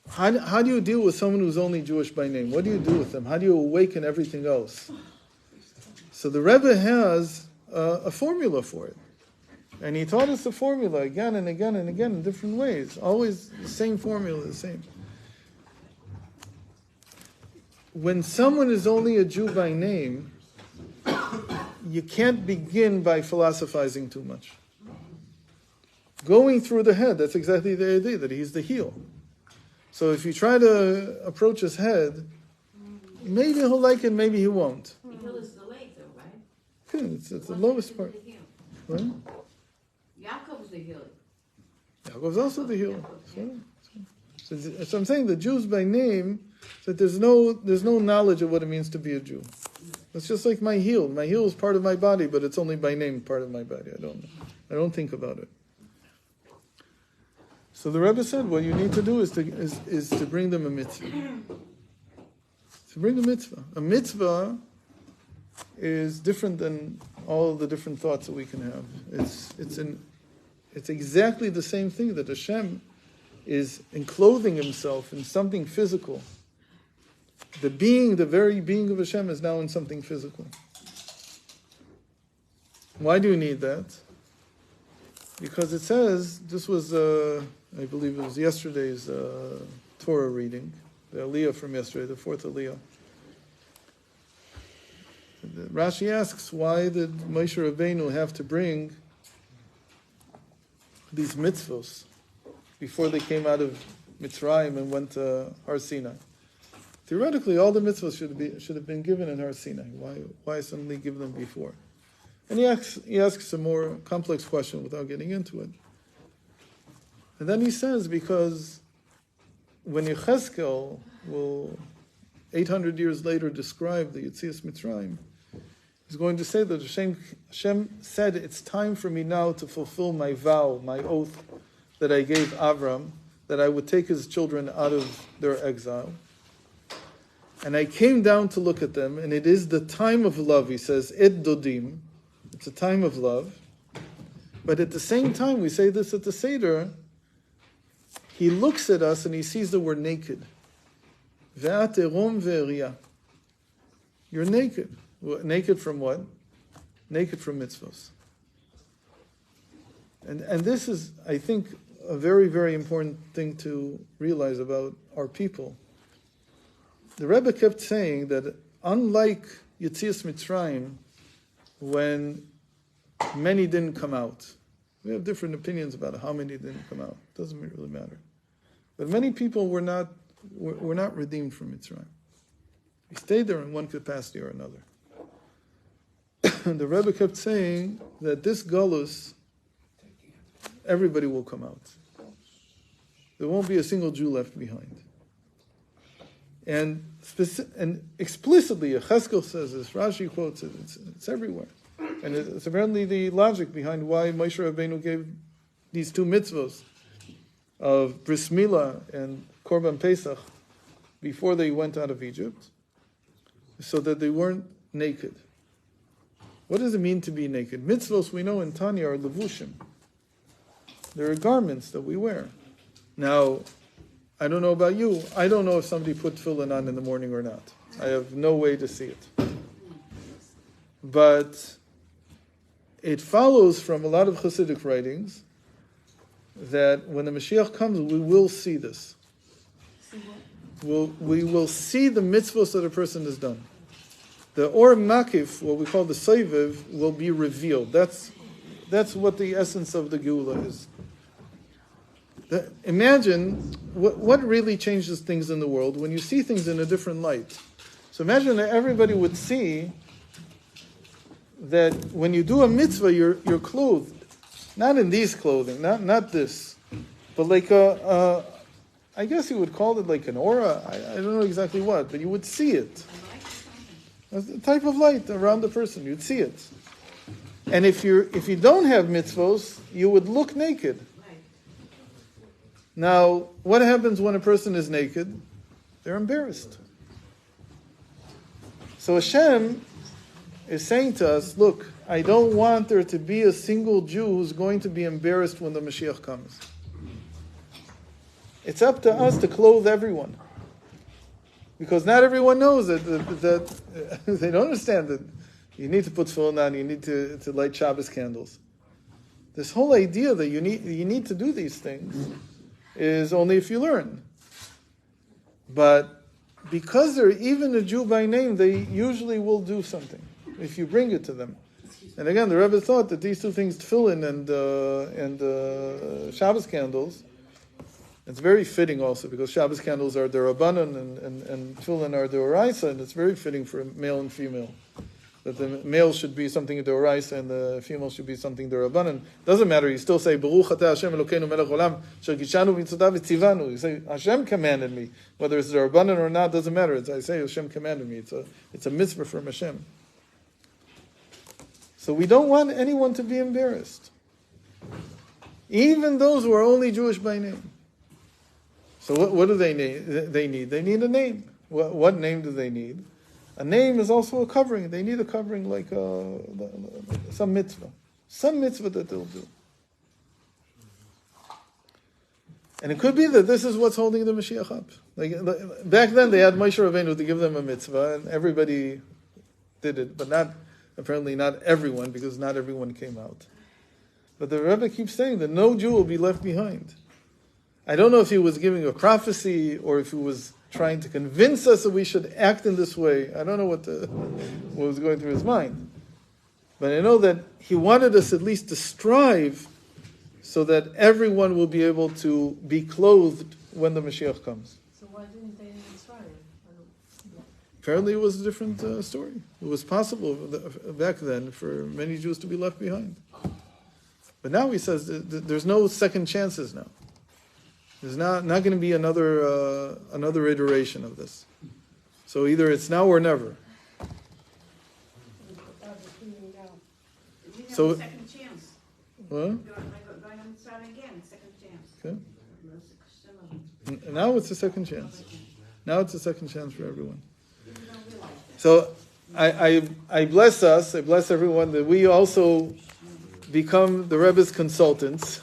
how do you deal with someone who's only Jewish by name? What do you do with them? How do you awaken everything else? So the Rebbe has a formula for it. And he taught us the formula again and again and again in different ways. Always the same formula, the same. When someone is only a Jew by name, you can't begin by philosophizing too much. Going through the head, that's exactly the idea, that he's the heel. So if you try to approach his head, maybe he'll like it, maybe he won't. The heel is the leg, though, right? Yeah, it's the lowest part. The heel. Right? Yaakov's the heel. Yaakov's also the heel. So I'm saying the Jews by name, that there's no knowledge of what it means to be a Jew. It's just like my heel. My heel is part of my body, but it's only by name part of my body. I don't think about it. So the Rebbe said, what you need to do is to bring them a mitzvah. To bring a mitzvah. A mitzvah is different than all the different thoughts that we can have. It's exactly the same thing, that Hashem is enclothing himself in something physical. The very being of Hashem is now in something physical. Why do you need that? Because it says, this was, I believe it was yesterday's Torah reading, the Aliyah from yesterday, the fourth Aliyah. Rashi asks, why did Moshe Rabbeinu have to bring these mitzvos before they came out of Mitzrayim and went to Har Sinai? Theoretically, all the mitzvahs should have been given in Har Sinai. Why suddenly give them before? And he asks a more complex question without getting into it. And then he says, because when Yechezkel will 800 years later describe the Yetzias Mitzrayim, he's going to say that Hashem said, it's time for me now to fulfill my vow, my oath that I gave Avram, that I would take his children out of their exile. And I came down to look at them, and it is the time of love, he says, Et Dodim. It's a time of love. But at the same time, we say this at the Seder, he looks at us and he sees that we're naked. Ve'at erom ve'eriah. You're naked. Naked from what? Naked from mitzvos. And this is, I think, a very, very important thing to realize about our people. The Rebbe kept saying that unlike Yetzias Mitzrayim, when many didn't come out, we have different opinions about how many didn't come out. It doesn't really matter. But many people were not redeemed from Mitzrayim. We stayed there in one capacity or another. The Rebbe kept saying that this Galus, everybody will come out. There won't be a single Jew left behind. And explicitly, Yechezkel says this, Rashi quotes it, it's everywhere. And it's apparently the logic behind why Moshe Rabbeinu gave these two mitzvos of Bris Milah and Korban Pesach before they went out of Egypt, so that they weren't naked. What does it mean to be naked? Mitzvos, we know in Tanya, are levushim. There are garments that we wear. Now, I don't know about you. I don't know if somebody put tefillin on in the morning or not. I have no way to see it. But it follows from a lot of Hasidic writings that when the Mashiach comes, we will see this. We will see the mitzvahs that a person has done. The Or Makif, what we call the Soiviv, will be revealed. That's what the essence of the Geula is. Imagine what really changes things in the world when you see things in a different light. So imagine that everybody would see that when you do a mitzvah, you're clothed. Not in these clothing, not this. But like I guess you would call it like an aura. I don't know exactly what, but you would see it. A type of light around the person, you'd see it. And if you don't have mitzvos, you would look naked. Now, what happens when a person is naked? They're embarrassed. So Hashem is saying to us, look, I don't want there to be a single Jew who's going to be embarrassed when the Mashiach comes. It's up to us to clothe everyone. Because not everyone knows that they don't understand that you need to put tefillin on, you need to light Shabbos candles. This whole idea that you need to do these things is only if you learn. But because they're even a Jew by name, they usually will do something if you bring it to them. And again, the Rebbe thought that these two things, tefillin and Shabbos candles, it's very fitting also because Shabbos candles are derabanan and tefillin are deoraisa, and it's very fitting for male and female. That the male should be something deoraisa and the female should be something derabanan. Doesn't matter. You still say Baruch atah Hashem Elokeinu melech olam shegishanu mitzvotav v'tzivanu. You say Hashem commanded me, whether it's derabanan or not doesn't matter. I say Hashem commanded me. It's a mitzvah from Hashem. So we don't want anyone to be embarrassed, even those who are only Jewish by name. So what do they need? They need a name. What name do they need? A name is also a covering. They need a covering like some mitzvah. Some mitzvah that they'll do. And it could be that this is what's holding the Mashiach up. Like back then they had Moshe Rabbeinu to give them a mitzvah, and everybody did it, but apparently not everyone, because not everyone came out. But the Rebbe keeps saying that no Jew will be left behind. I don't know if he was giving a prophecy or if he was trying to convince us that we should act in this way. I don't know what was going through his mind. But I know that he wanted us at least to strive so that everyone will be able to be clothed when the Mashiach comes. So why didn't they strive? Apparently it was a different story. It was possible back then for many Jews to be left behind. But now he says there's no second chances now. There's not going to be another iteration of this. So either it's now or never. So Second chance. what? Going to start again, second chance. Okay. Now it's a second chance. Now it's a second chance for everyone. So I bless us. I bless everyone that we also become the Rebbe's consultants.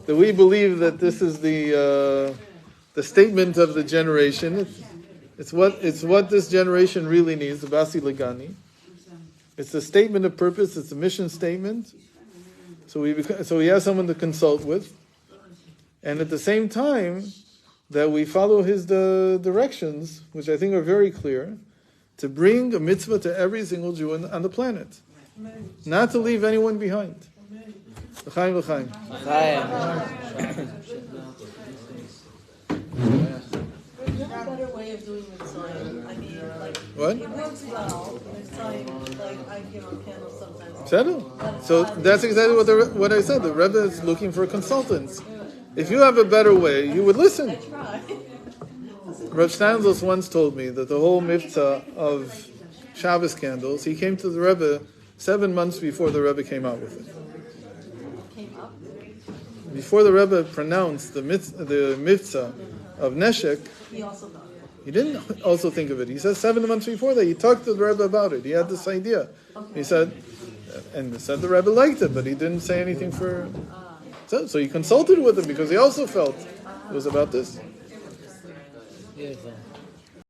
That we believe that this is the statement of the generation. It's what this generation really needs, the Basi Legani. It's a statement of purpose. It's a mission statement. So we have someone to consult with, and at the same time that we follow his directions, which I think are very clear, to bring a mitzvah to every single Jew on the planet, not to leave anyone behind. L'chaim, l'chaim. There's a better way of doing mitzvah. I mean, like, What? it works well. There's time, like, I give out candles sometimes. Settle. So that's exactly what I said. The Rebbe is looking for consultants. If you have a better way, you would listen. I try. Rav Steinsaltz once told me that the whole mitzvah of Shabbos candles, he came to the Rebbe 7 months before the Rebbe came out with it. Before the Rebbe pronounced the mitzvah of Neshek, he didn't also think of it. He says 7 months before that, he talked to the Rebbe about it. He had this idea. He said the Rebbe liked it, but he didn't say anything for... So he consulted with him because he also felt it was about this. Beautiful.